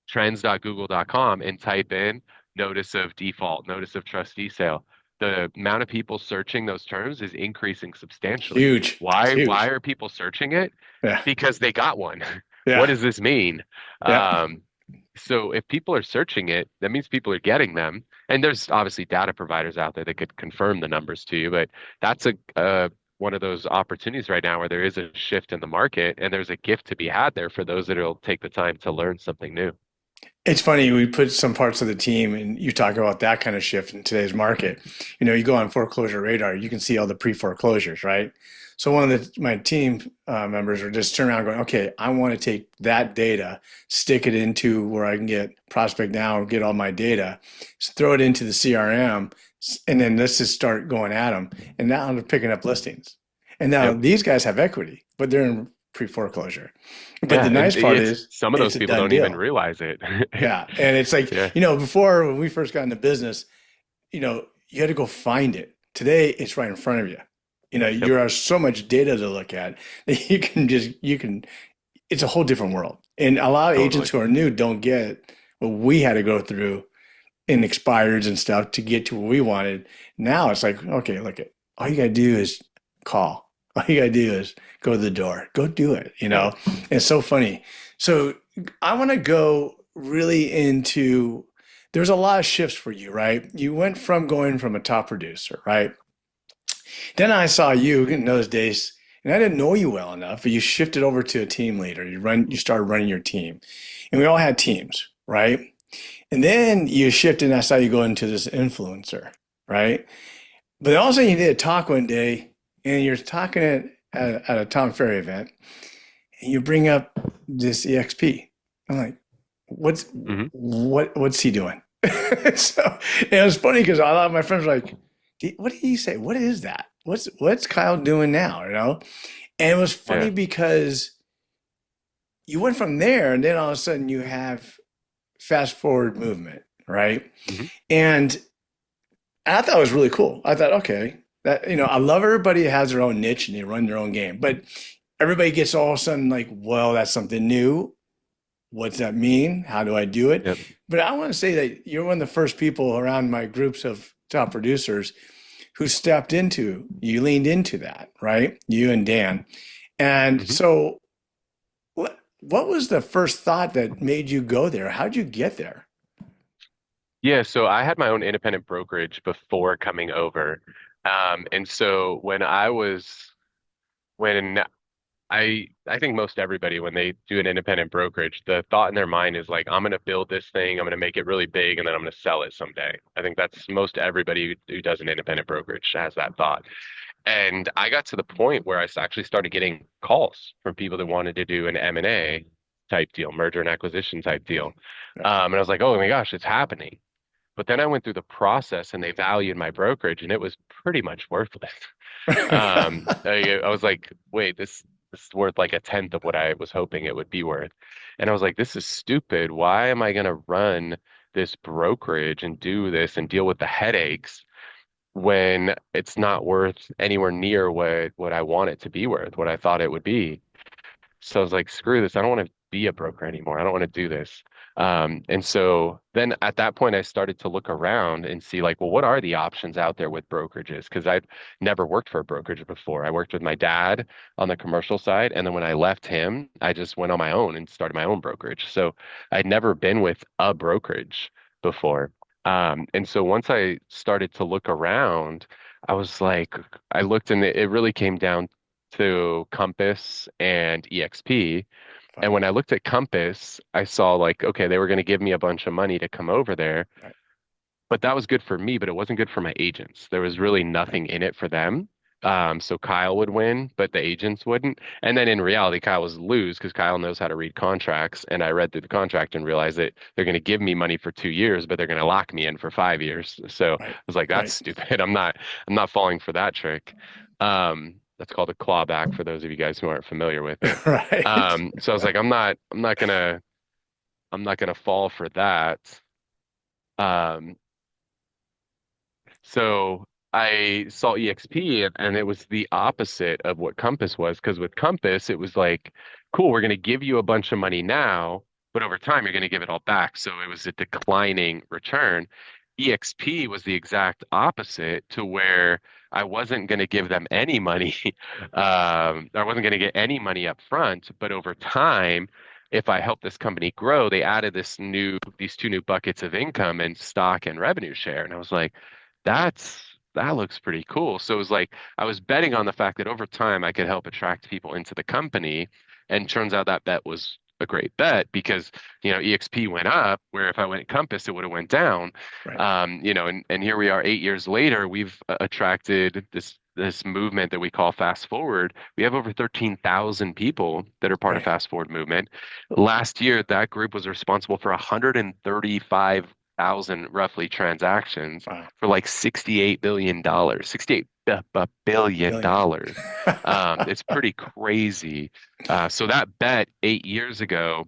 trends.google.com and type in notice of default, notice of trustee sale, the amount of people searching those terms is increasing substantially. Huge. It's Why huge. are people searching it? Yeah. Because they got one. What Yeah. does this mean? Yeah. So if people are searching it, that means people are getting them. And there's obviously data providers out there that could confirm the numbers to you, but that's one of those opportunities right now where there is a shift in the market and there's a gift to be had there for those that will take the time to learn something new. It's funny, we put some parts of the team and you talk about that kind of shift in today's market. You go on foreclosure radar, you can see all the pre-foreclosures, right? So one of my team members are just turning around going, okay, I want to take that data, stick it into where I can get Prospect Now, get all my data, throw it into the CRM, and then let's just start going at them. And now they're picking up listings. And now Yep. these guys have equity, but they're in pre-foreclosure. But the Yeah, and nice part it's is some of those it's a people done don't even deal. realize it. Yeah. And it's like, Yeah, before when we first got into business, you had to go find it. Today, it's right in front of you. yep, There are so much data to look at that it's a whole different world. And a lot of agents totally. who are new don't get what we had to go through in expireds and stuff to get to what we wanted. Now it's like, okay, look at all you gotta do is call. All you gotta do is go to the door. Go do it. Yeah. It's so funny. So I want to go really into there's a lot of shifts for you, right? You went from going from a top producer, right? Then I saw you in those days, and I didn't know you well enough, but you shifted over to a team leader. You started running your team. And we all had teams, right? And then you shifted and I saw you go into this influencer, right? But also you did a talk one day and you're talking at a Tom Ferry event and you bring up this EXP. I'm like, what's Hmm. what's he doing? So and it was funny because a lot of my friends were like, what did he say? What is that? What's Kyle doing now? And it was funny Yeah. because you went from there and then all of a sudden you have fast forward movement, right? Hmm. And I thought it was really cool. I thought, okay, I love everybody has their own niche and they run their own game, but everybody gets all of a sudden like, well, that's something new. What's that mean? How do I do it? Yep. But I want to say that you're one of the first people around my groups of top producers who you leaned into that, right? You and Dan. And Hmm. so what was the first thought that made you go there? How'd you get there? Yeah, so I had my own independent brokerage before coming over. And so when I think most everybody when they do an independent brokerage, the thought in their mind is like, I'm going to build this thing, I'm going to make it really big, and then I'm going to sell it someday. I think that's most everybody who does an independent brokerage has that thought. And I got to the point where actually started getting calls from people that wanted to do an M&A type deal, merger and acquisition type deal. Right. And I was like, oh my gosh, it's happening. But then I went through the process and they valued my brokerage and it was pretty much worthless. I was like, wait, this is worth like a tenth of what I was hoping it would be worth. And I was like, this is stupid. Why am I going to run this brokerage and do this and deal with the headaches when it's not worth anywhere near what I want it to be worth, what I thought it would be? So I was like, screw this. I don't want to be a broker anymore. I don't want to do this. And so then at that point, I started to look around and see like, well, what are the options out there with brokerages? Because I've never worked for a brokerage before. I worked with my dad on the commercial side. And then when I left him, I just went on my own and started my own brokerage. So I'd never been with a brokerage before. And so once I started to look around, I was like, I looked and it really came down to Compass and EXP. And Funny. when I looked at Compass, I saw like, okay, they were going to give me a bunch of money to come over there, Right. but that was good for me, but it wasn't good for my agents. There was really Right. nothing in it for them. So Kyle would win, but the agents wouldn't. And then in reality, Kyle was lose because Kyle knows how to read contracts. And I read through the contract and realized that they're going to give me money for 2 years, but they're going to lock me in for 5 years. So I Right. was like, that's Right. stupid. I'm not falling for that trick. That's called a clawback for those of you guys who aren't familiar with it. Right. So I was like, I'm not gonna fall for that. Um, so I saw EXP and it was the opposite of what Compass was. Because with Compass, it was like, cool, we're going to give you a bunch of money now, but over time, you're going to give it all back. So it was a declining return. EXP was the exact opposite to where I wasn't going to give them any money. I wasn't going to get any money up front, but over time, if I help this company grow, they added these two new buckets of income and stock and revenue share. And I was like, that looks pretty cool. So it was like I was betting on the fact that over time I could help attract people into the company, and turns out that bet was a great bet because EXP went up, where if I went Compass, it would have went down. Right. And here we are 8 years later, we've attracted this movement that we call Fast Forward. We have over 13,000 people that are part of Right. Fast Forward movement. Last year, that group was responsible for 135,000 roughly transactions Wow. for like $68 billion, $68 billion. Billion. It's pretty crazy. So that bet 8 years ago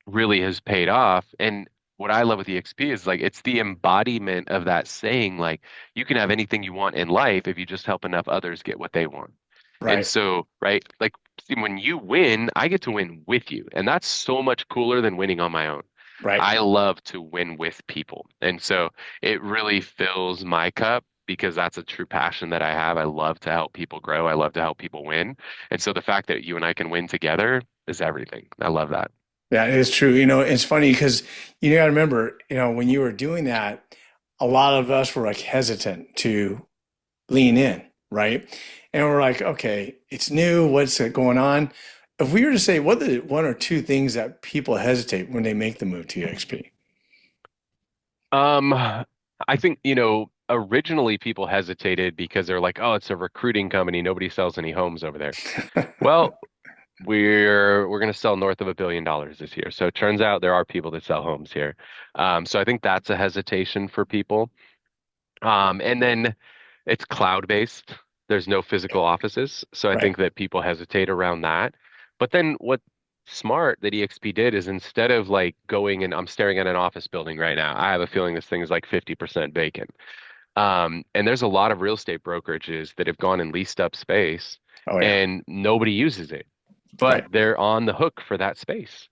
really has paid off. And what I love with EXP is like it's the embodiment of that saying, like you can have anything you want in life if you just help enough others get what they want. And Right. so, right, like see, when you win, I get to win with you. And that's so much cooler than winning on my own. Right. I love to win with people. And so it really fills my cup because that's a true passion that I have. I love to help people grow. I love to help people win. And so the fact that you and I can win together is everything. I love that. Yeah, it is true. It's funny because you got to remember, when you were doing that, a lot of us were like hesitant to lean in, right? And we're like, okay, it's new. What's going on? If we were to say, what are the one or two things that people hesitate when they make the move to EXP? Um, I think, originally people hesitated because they're like, oh, it's a recruiting company. Nobody sells any homes over there. Well, we're going to sell north of $1 billion this year. So it turns out there are people that sell homes here. So I think that's a hesitation for people. And then it's cloud-based. There's no physical offices. So I Right. think that people hesitate around that. But then what smart that EXP did is instead of like going and I'm staring at an office building right now, I have a feeling this thing is like 50% vacant. And there's a lot of real estate brokerages that have gone and leased up space Oh yeah. and nobody uses it, but Right. they're on the hook for that space.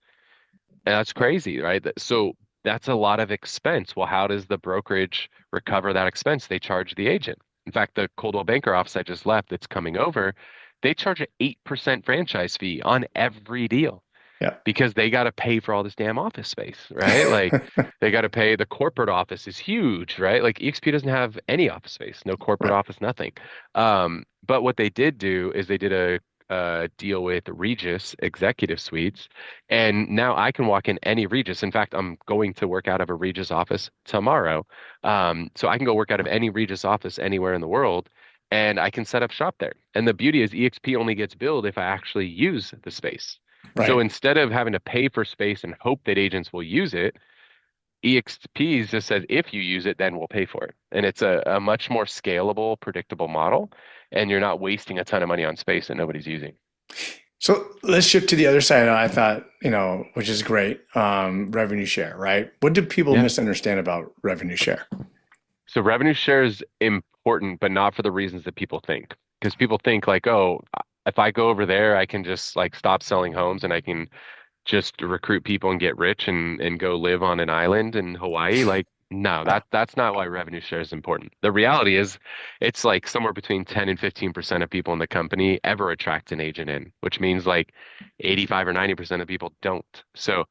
And that's crazy, right? So that's a lot of expense. Well, how does the brokerage recover that expense? They charge the agent. In fact, the Coldwell Banker office I just left that's coming over, they charge an 8% franchise fee on every deal. Yeah. because they got to pay for all this damn office space, right? Like they got to pay the corporate office is huge, right? Like EXP doesn't have any office space, no corporate Right. office, nothing. But what they did do is they did a deal with Regis Executive Suites, and now I can walk in any Regis. In fact, I'm going to work out of a Regis office tomorrow. So I can go work out of any Regis office anywhere in the world. And I can set up shop there. And the beauty is EXP only gets billed if I actually use the space. So Right. instead of having to pay for space and hope that agents will use it, EXP just says if you use it, then we'll pay for it. And it's a much more scalable, predictable model. And you're not wasting a ton of money on space that nobody's using. So let's shift to the other side. I thought, which is great, revenue share, right? What do people Yeah. misunderstand about revenue share? So revenue share is important, but not for the reasons that people think. Because people think like, oh, if I go over there, I can just like stop selling homes and I can just recruit people and get rich and go live on an island in Hawaii. Like, no, Yeah. that's not why revenue share is important. The reality is it's like somewhere between 10 and 15% of people in the company ever attract an agent in, which means like 85 or 90% of people don't. So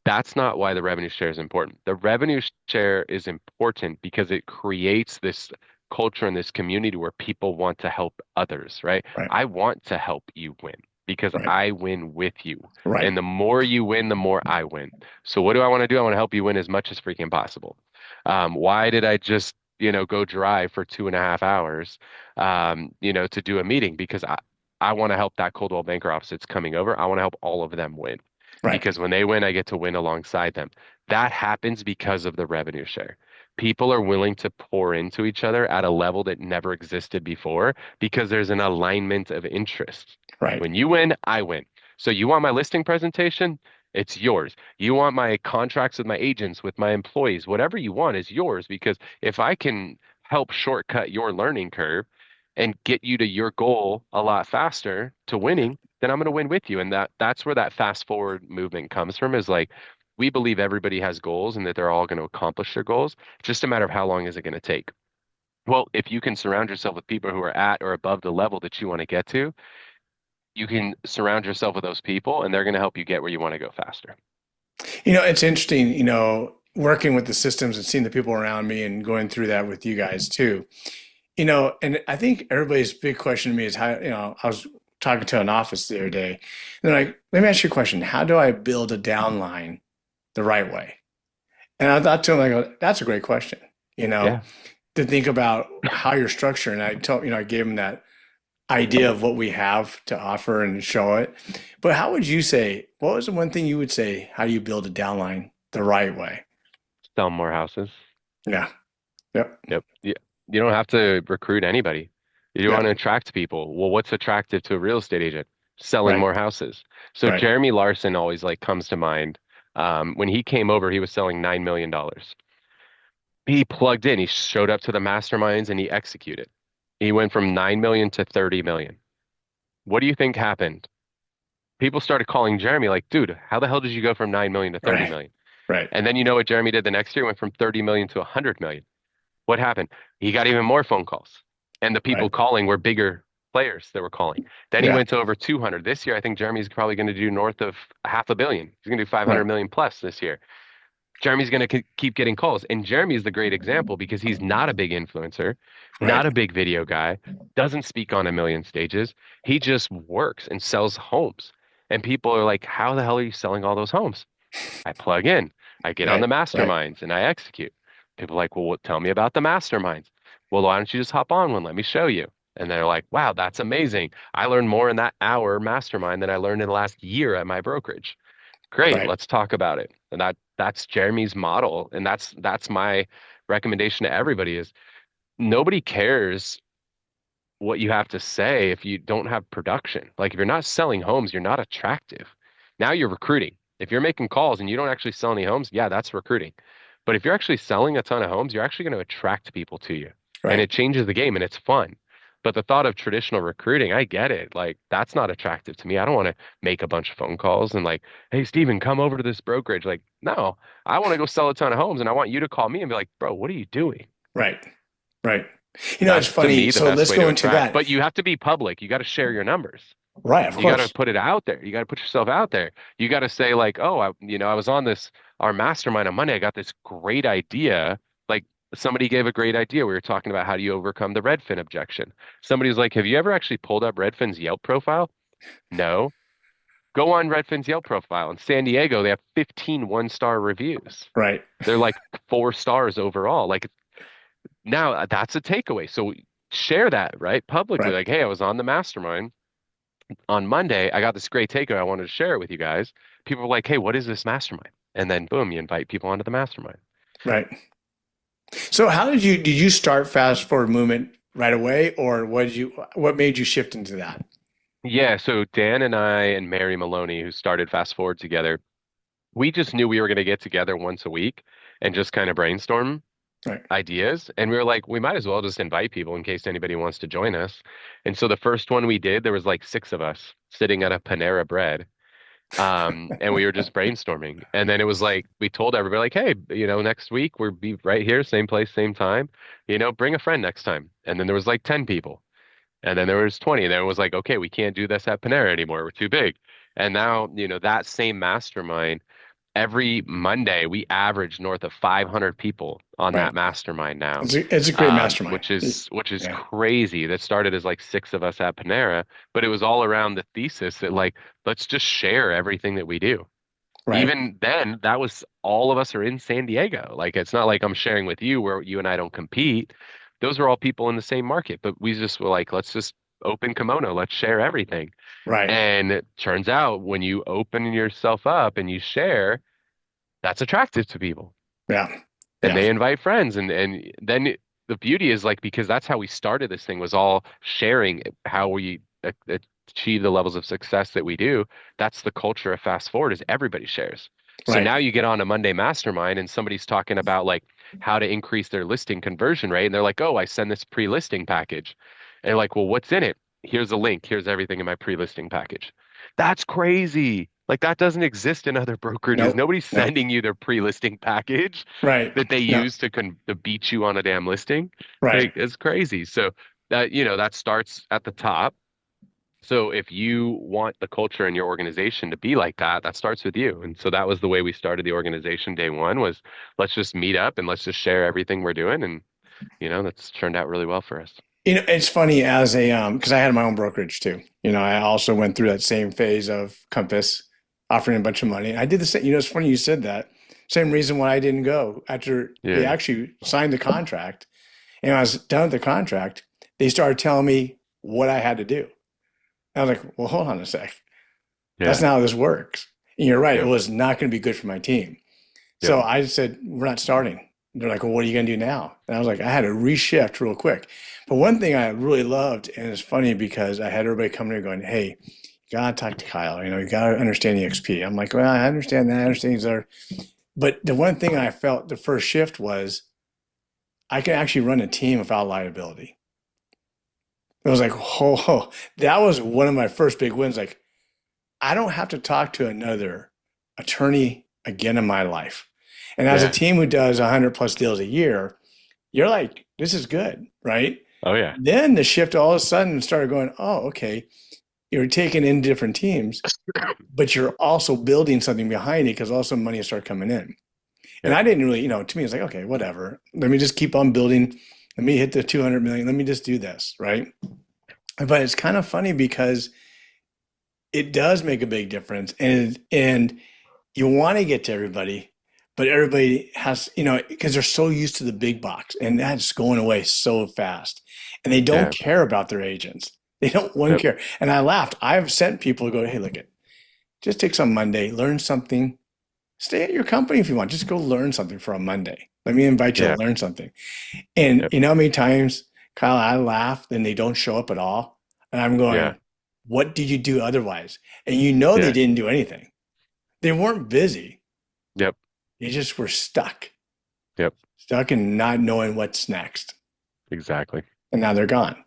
that's not why the revenue share is important. The revenue share is important because it creates this culture and this community where people want to help others, right? Right. I want to help you win because Right. I win with you. Right. And the more you win, the more I win. So what do I want to do? I want to help you win as much as freaking possible. Why did I just, go drive for 2.5 hours, to do a meeting? Because I want to help that Coldwell Banker office that's coming over. I want to help all of them win Right. because when they win, I get to win alongside them. That happens because of the revenue share. People are willing to pour into each other at a level that never existed before because there's an alignment of interest. Right. When you win, I win. So you want my listing presentation? It's yours. You want my contracts with my agents, with my employees, whatever you want is yours because if I can help shortcut your learning curve and get you to your goal a lot faster to winning, then I'm going to win with you. And that's where that fast forward movement comes from is like we believe everybody has goals and that they're all going to accomplish their goals. It's just a matter of how long is it going to take. Well, if you can surround yourself with people who are at or above the level that you want to get to, you can surround yourself with those people and they're going to help you get where you want to go faster. It's interesting, working with the systems and seeing the people around me and going through that with you guys too. And I think everybody's big question to me is how, I was talking to an office the other day. And they're like, let me ask you a question. How do I build a downline the right way? And I thought to him, I go, that's a great question, Yeah. to think about how you're structured. And I told, I gave him that idea of what we have to offer and show it. But how would you say, what was the one thing you would say, how do you build a downline the right way? Sell more houses. Yeah. Yep. Yep. You don't have to recruit anybody. You want to Yep. attract people. Well, what's attractive to a real estate agent? Selling Right. more houses. So Right. Jeremy Larson always like comes to mind. When he came over, he was selling $9 million. He plugged in, he showed up to the masterminds and he executed. He went from 9 million to 30 million. What do you think happened? People started calling Jeremy like, dude, how the hell did you go from 9 million to 30 Right. million? Right. And then you know what Jeremy did the next year? Went from 30 million to 100 million. What happened? He got even more phone calls. And the people Right. calling were bigger players that were calling. Then he Yeah. went to over 200. This year, I think Jeremy's probably going to do north of half a billion. He's going to do 500 Right. million plus this year. Jeremy's going to keep getting calls. And Jeremy is the great example because he's not a big influencer, Right. not a big video guy, doesn't speak on a million stages. He just works and sells homes. And people are like, how the hell are you selling all those homes? I plug in, I get on Right. the Right. masterminds and I execute. People are like, well, tell me about the masterminds. Well, why don't you just hop on one? Let me show you. And they're like, wow, that's amazing. I learned more in that hour mastermind than I learned in the last year at my brokerage. Great, Right. let's talk about it. And that's Jeremy's model. And that's my recommendation to everybody is nobody cares what you have to say if you don't have production. Like if you're not selling homes, you're not attractive. Now you're recruiting. If you're making calls and you don't actually sell any homes, yeah, that's recruiting. But if you're actually selling a ton of homes, you're actually going to attract people to you. And Right. it changes the game and it's fun. But the thought of traditional recruiting, I get it. Like that's not attractive to me. I don't want to make a bunch of phone calls and like, hey, Steven, come over to this brokerage. Like, no, I want to go sell a ton of homes and I want you to call me and be like, bro, what are you doing? Right. Right. It's That's to funny. me the So best let's way go to into attract. that. But you have to be public. You got to share your numbers. Right, of You got to course. put it out there. You got to put yourself out there. You got to say like, oh, I was on our mastermind on Monday. I got this great idea. Like somebody gave a great idea. We were talking about how do you overcome the Redfin objection. Somebody was like, have you ever actually pulled up Redfin's Yelp profile? No. Go on Redfin's Yelp profile. In San Diego, they have 15 one-star reviews. Right, They're like 4 stars overall. Like now that's a takeaway. So share that, right? Publicly. right, Like, hey, I was on the mastermind on Monday. I got this great takeaway. I wanted to share it with you guys. People were like, hey, what is this mastermind? And then boom, you invite people onto the mastermind. right. So how did you start fast forward movement right away, or what made you shift into that? Yeah, so Dan and I and Mary Maloney, who started Fast Forward together, we just knew we were going to get together once a week and just kind of brainstorm Right, ideas. And we were like, we might as well just invite people in case anybody wants to join us. And so the first one we did, there was like 6 of us sitting at a Panera Bread. And we were just brainstorming. And then it was like we told everybody, like, hey, next week we'll be right here, same place, same time. Bring a friend next time. And then there was like 10 people. And then there was 20. And then it was like, okay, we can't do this at Panera anymore. We're too big. And now, that same mastermind every Monday, we average north of 500 people on right. that mastermind now, It's a great mastermind. which is Yeah, crazy. That started as like 6 of us at Panera, but it was all around the thesis that like let's just share everything that we do. right, Even then, that was all of us are in San Diego. Like it's not like I'm sharing with you where you and I don't compete. Those are all people in the same market, but we just were like, let's just open kimono, let's share everything. right. And it turns out when you open yourself up and you share, that's attractive to people Yeah, and yeah, they invite friends and then the beauty is like because that's how we started this thing was all sharing how we achieve the levels of success that we do. That's the culture of Fast Forward is everybody shares. So right. now you get on a Monday mastermind and somebody's talking about like how to increase their listing conversion rate and they're like, oh, I send this pre-listing package and you're like, well, what's in it? Here's a link, here's everything in my pre-listing package. That's crazy. Like that doesn't exist in other brokerages. Nope, Nobody's nope. sending you their pre-listing package Right. that they No, use to beat you on a damn listing. right. Like it's crazy. So that starts at the top. So if you want the culture in your organization to be like that, that starts with you. And so that was the way we started the organization day one was let's just meet up and let's just share everything we're doing. And that's turned out really well for us. It's funny as a because I had my own brokerage too. I also went through that same phase of Compass offering a bunch of money. I did the same. It's funny you said that. Same reason why I didn't go after they Yeah. actually signed the contract. And when I was done with the contract, they started telling me what I had to do. I was like, well, hold on a sec. That's Yeah. not how this works. And you're right. It Yep. was not going to be good for my team. Yep. So I said, we're not starting. They're like, well, what are you going to do now? And I was like, I had to reshift real quick. But one thing I really loved, and it's funny because I had everybody coming here going, hey, you got to talk to Kyle. You got to understand EXP. I'm like, well, I understand that. I understand these are. But the one thing I felt the first shift was I can actually run a team without liability. It was like, oh, that was one of my first big wins. Like, I don't have to talk to another attorney again in my life. And as a Yeah. team who does 100 plus deals a year, you're like, this is good, right? Oh yeah. Then the shift all of a sudden started going, oh, okay, you're taking in different teams, but you're also building something behind it because also money started coming in. And Yep. I didn't really, to me, it's like, okay, whatever. Let me just keep on building. Let me hit the 200 million. Let me just do this, right? But it's kind of funny because it does make a big difference. And you want to get to everybody, but everybody has, because they're so used to the big box and that's going away so fast. And they don't Yeah. care about their agents. They don't one Yep. care. And I laughed. I've sent people to go, hey, look, just take some Monday, learn something, stay at your company if you want. Just go learn something for a Monday. Let me invite you to Yeah. learn something. And Yep. you know how many times, Kyle, I laugh and they don't show up at all. And I'm Yeah. going, what did you do otherwise? And they Yeah. didn't do anything. They weren't busy. Yep. They just were Yep. stuck and not knowing what's next. Exactly. And now they're gone.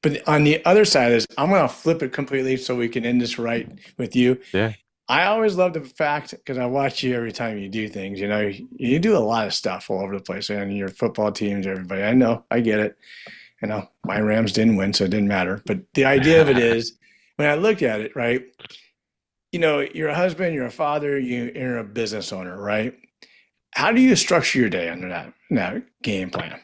But on the other side is, I'm going to flip it completely so we can end this right with you. Yeah. I always love the fact because I watch you every time you do things. You do a lot of stuff all over the place, and your football teams, everybody. I know, I get it. My Rams didn't win, so it didn't matter. But the idea of it is, when I looked at it, right, you're a husband, you're a father, you're a business owner, right? How do you structure your day under that game plan?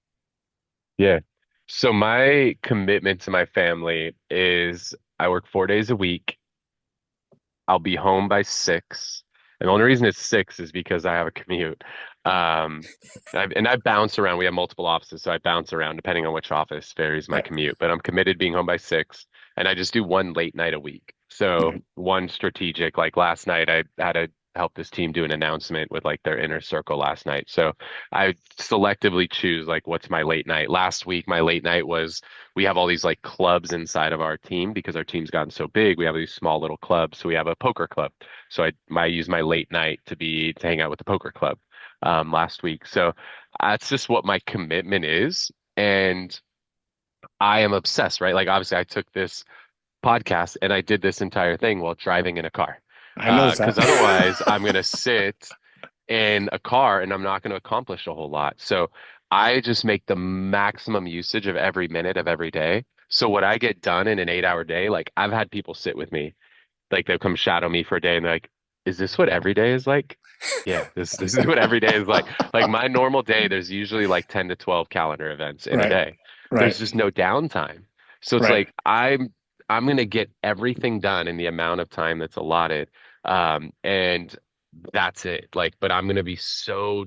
Yeah. So my commitment to my family is I work 4 days a week. I'll be home by 6. And the only reason it's 6 is because I have a commute. Um, I bounce around. We have multiple offices, so I bounce around depending on which office varies my Right. commute. But I'm committed being home by 6, and I just do one late night a week. So Right. one strategic, like last night, I had to help this team do an announcement with like their inner circle last night. So I selectively choose like what's my late night. Last week, my late night was we have all these like clubs inside of our team because our team's gotten so big. We have these small little clubs. So we have a poker club. So I use my late night to hang out with the poker club last week. So that's just what my commitment is. And I am obsessed, right? Like obviously I took this podcast and I did this entire thing while driving in a car. I noticed that. Because otherwise I'm going to sit in a car and I'm not going to accomplish a whole lot. So I just make the maximum usage of every minute of every day. So what I get done in an 8 hour day, like I've had people sit with me, like they'll come shadow me for a day and they're like, is this what every day is like? Yeah, this is what every day is like. Like my normal day, there's usually like 10 to 12 calendar events in a Right. day. Right. There's just no downtime. So it's Right. like I'm gonna get everything done in the amount of time that's allotted. And that's it. Like, but I'm gonna be so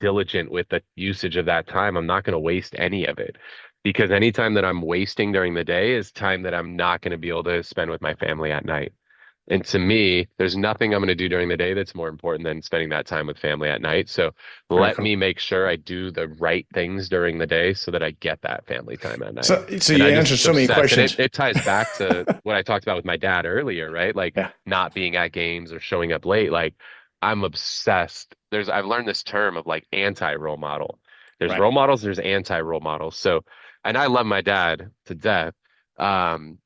diligent with the usage of that time. I'm not gonna waste any of it. Because any time that I'm wasting during the day is time that I'm not going to be able to spend with my family at night. And to me, there's nothing I'm going to do during the day that's more important than spending that time with family at night. So Very let cool. me make sure I do the right things during the day so that I get that family time at night. So And you I just answered so many obsess. And it, questions. it ties back to what I talked about with my dad earlier, right? Like Yeah. not being at games or showing up late. Like I'm obsessed. I've learned this term of like anti-role model. There's Right. role models, there's anti-role models. So, and I love my dad to death. Um,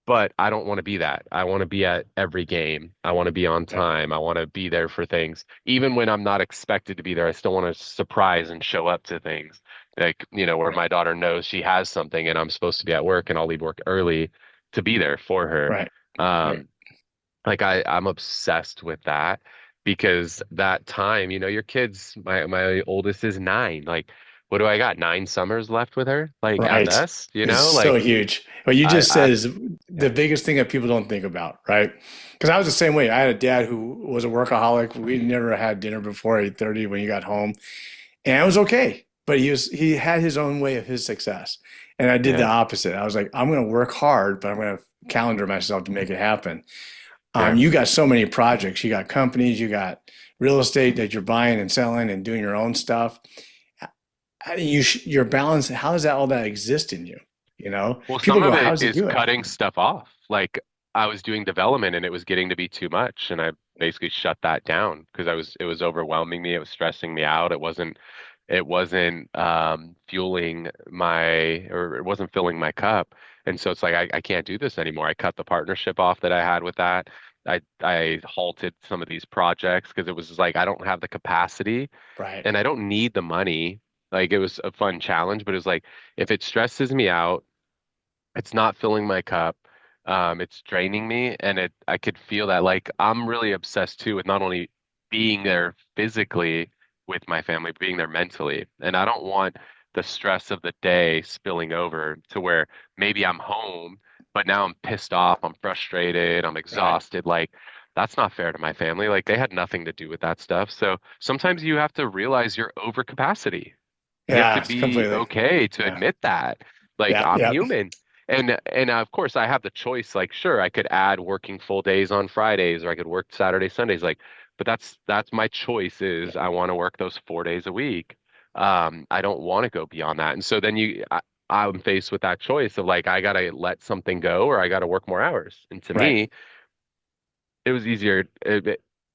but I don't want to be that. I want to be at every game. I want to be on Right. time. I want to be there for things. Even when I'm not expected to be there, I still want to surprise and show up to things. Like, where Right. my daughter knows she has something and I'm supposed to be at work and I'll leave work early to be there for her. Right. Right. Um, like I'm obsessed with that because that time, your kids, my oldest is 9. Like, what do I got? 9 summers left with her, like at Right. best, It's so like huge. What you just I said is the yeah, biggest thing that people don't think about, right? Because I was the same way. I had a dad who was a workaholic. We never had dinner before 8:30 when he got home, and it was okay. But he had his own way of his success, and I did the yeah, opposite. I was like, I'm going to work hard, but I'm going to calendar myself to make it happen. yeah. You got so many projects. You got companies. You got real estate that you're buying and selling and doing your own stuff. Your balance, how does that all that exist in you? Well, People some go, of how it does he is do it? cutting stuff off. Like I was doing development and it was getting to be too much, and I basically shut that down because it was overwhelming me. It was stressing me out. It wasn't fueling or it wasn't filling my cup. And so it's like I can't do this anymore. I cut the partnership off that I had with that. I halted some of these projects because it was just like I don't have the capacity Right. and I don't need the money. Like it was a fun challenge, but it was like if it stresses me out, it's not filling my cup. It's draining me, and I could feel that. Like I'm really obsessed too with not only being there physically with my family, but being there mentally. And I don't want the stress of the day spilling over to where maybe I'm home, but now I'm pissed off, I'm frustrated, I'm Right. exhausted. Like that's not fair to my family. Like they had nothing to do with that stuff. So sometimes you have to realize your over capacity. You have to Yeah, be completely. okay to Yeah. admit that. Like Yeah. I'm Yeah. human. And of course I have the choice, like sure, I could add working full days on Fridays or I could work Saturday, Sundays, like, but that's my choice is I want to work those 4 days a week. I don't want to go beyond that. And so then I'm faced with that choice of like I gotta let something go or I gotta work more hours. And to Right. me, it was easier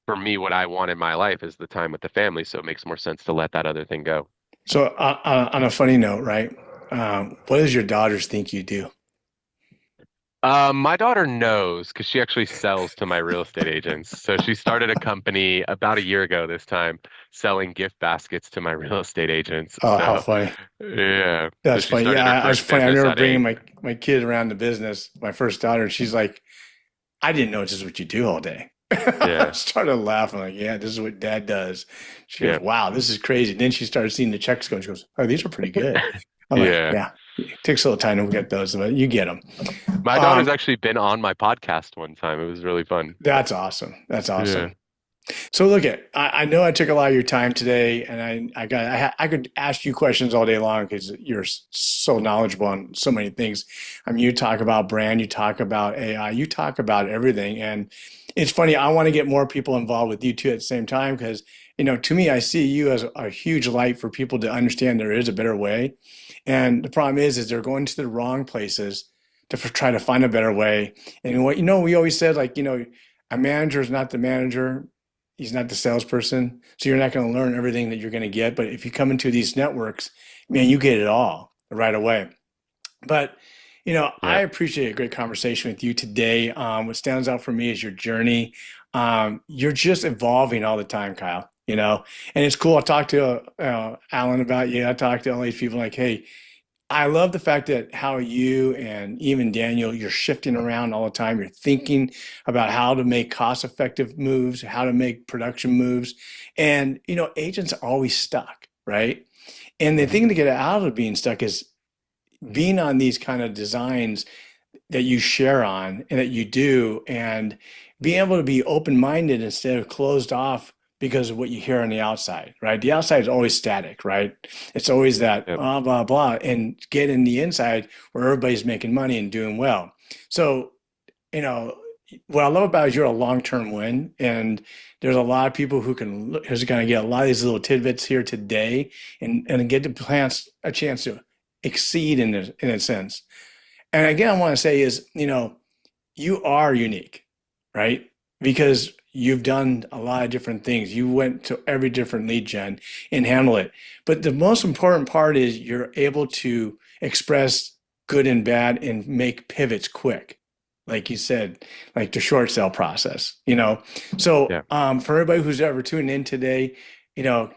for me, what I want in my life is the time with the family, so it makes more sense to let that other thing go. So, on a funny note, right? What does your daughters think you do? My daughter knows because she actually sells to my real estate agents. So she started a company about a year ago this time selling gift baskets to my real estate agents. Oh, how So funny. yeah, so That's she funny. started her Yeah, I was first funny. I business remember at bringing 8. my kid around the business, my first daughter, and she's like, I didn't know this is what you do all day. I Yeah, started laughing like, yeah, this is what dad does. She goes, yeah, wow, this is crazy. Then she started seeing the checks go. And she goes, oh, these are pretty good. I'm like, yeah. yeah, it takes a little time to get those, but you get them. My daughter's Um, actually been on my podcast one time. It was really fun. that's awesome. That's Yeah, awesome. So look at, I know I took a lot of your time today, and I could ask you questions all day long because you're so knowledgeable on so many things. I mean, you talk about brand, you talk about AI, you talk about everything, and it's funny. I want to get more people involved with you too at the same time because to me, I see you as a huge light for people to understand there is a better way, and the problem is they're going to the wrong places to try to find a better way. And what we always said like a manager is not the manager. He's not the salesperson. So you're not going to learn everything that you're going to get. But if you come into these networks, man, you get it all right away. But, I yeah, appreciate a great conversation with you today. What stands out for me is your journey. You're just evolving all the time, Kyle, and it's cool. I talked to Alan about you. I talked to all these people like, hey, I love the fact that how you and even Daniel, you're shifting around all the time. You're thinking about how to make cost-effective moves, how to make production moves. And, agents are always stuck, right? And the thing to get out of being stuck is being on these kind of designs that you share on and that you do, and being able to be open-minded instead of closed off because of what you hear on the outside, right? The outside is always static, right? It's always that yep, blah, blah, blah, and get in the inside where everybody's making money and doing well. So, you know, what I love about it is you're a long-term win, and there's a lot of people who's going to get a lot of these little tidbits here today, and get the plants a chance to exceed in a sense. And again, I want to say is, you are unique, right? Because you've done a lot of different things. You went to every different lead gen and handle it. But the most important part is you're able to express good and bad and make pivots quick. Like you said, like the short sale process. So yeah. for everybody who's ever tuned in today,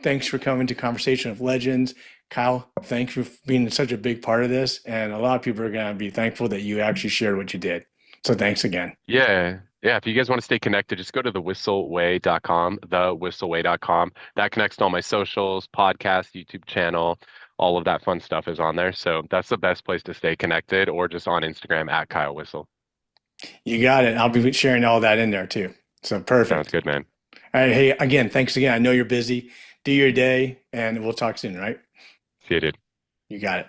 thanks for coming to Conversation of Legends. Kyle, thanks for being such a big part of this. And a lot of people are going to be thankful that you actually shared what you did. So thanks again. Yeah. Yeah. If you guys want to stay connected, just go to thewhisselway.com, thewhisselway.com. That connects to all my socials, podcast, YouTube channel, all of that fun stuff is on there. So that's the best place to stay connected, or just on Instagram at Kyle Whissel. You got it. I'll be sharing all that in there too. So Sounds perfect. good, man. All right. Hey, again, thanks again. I know you're busy. Do your day, and we'll talk soon, right? See you, dude. You got it.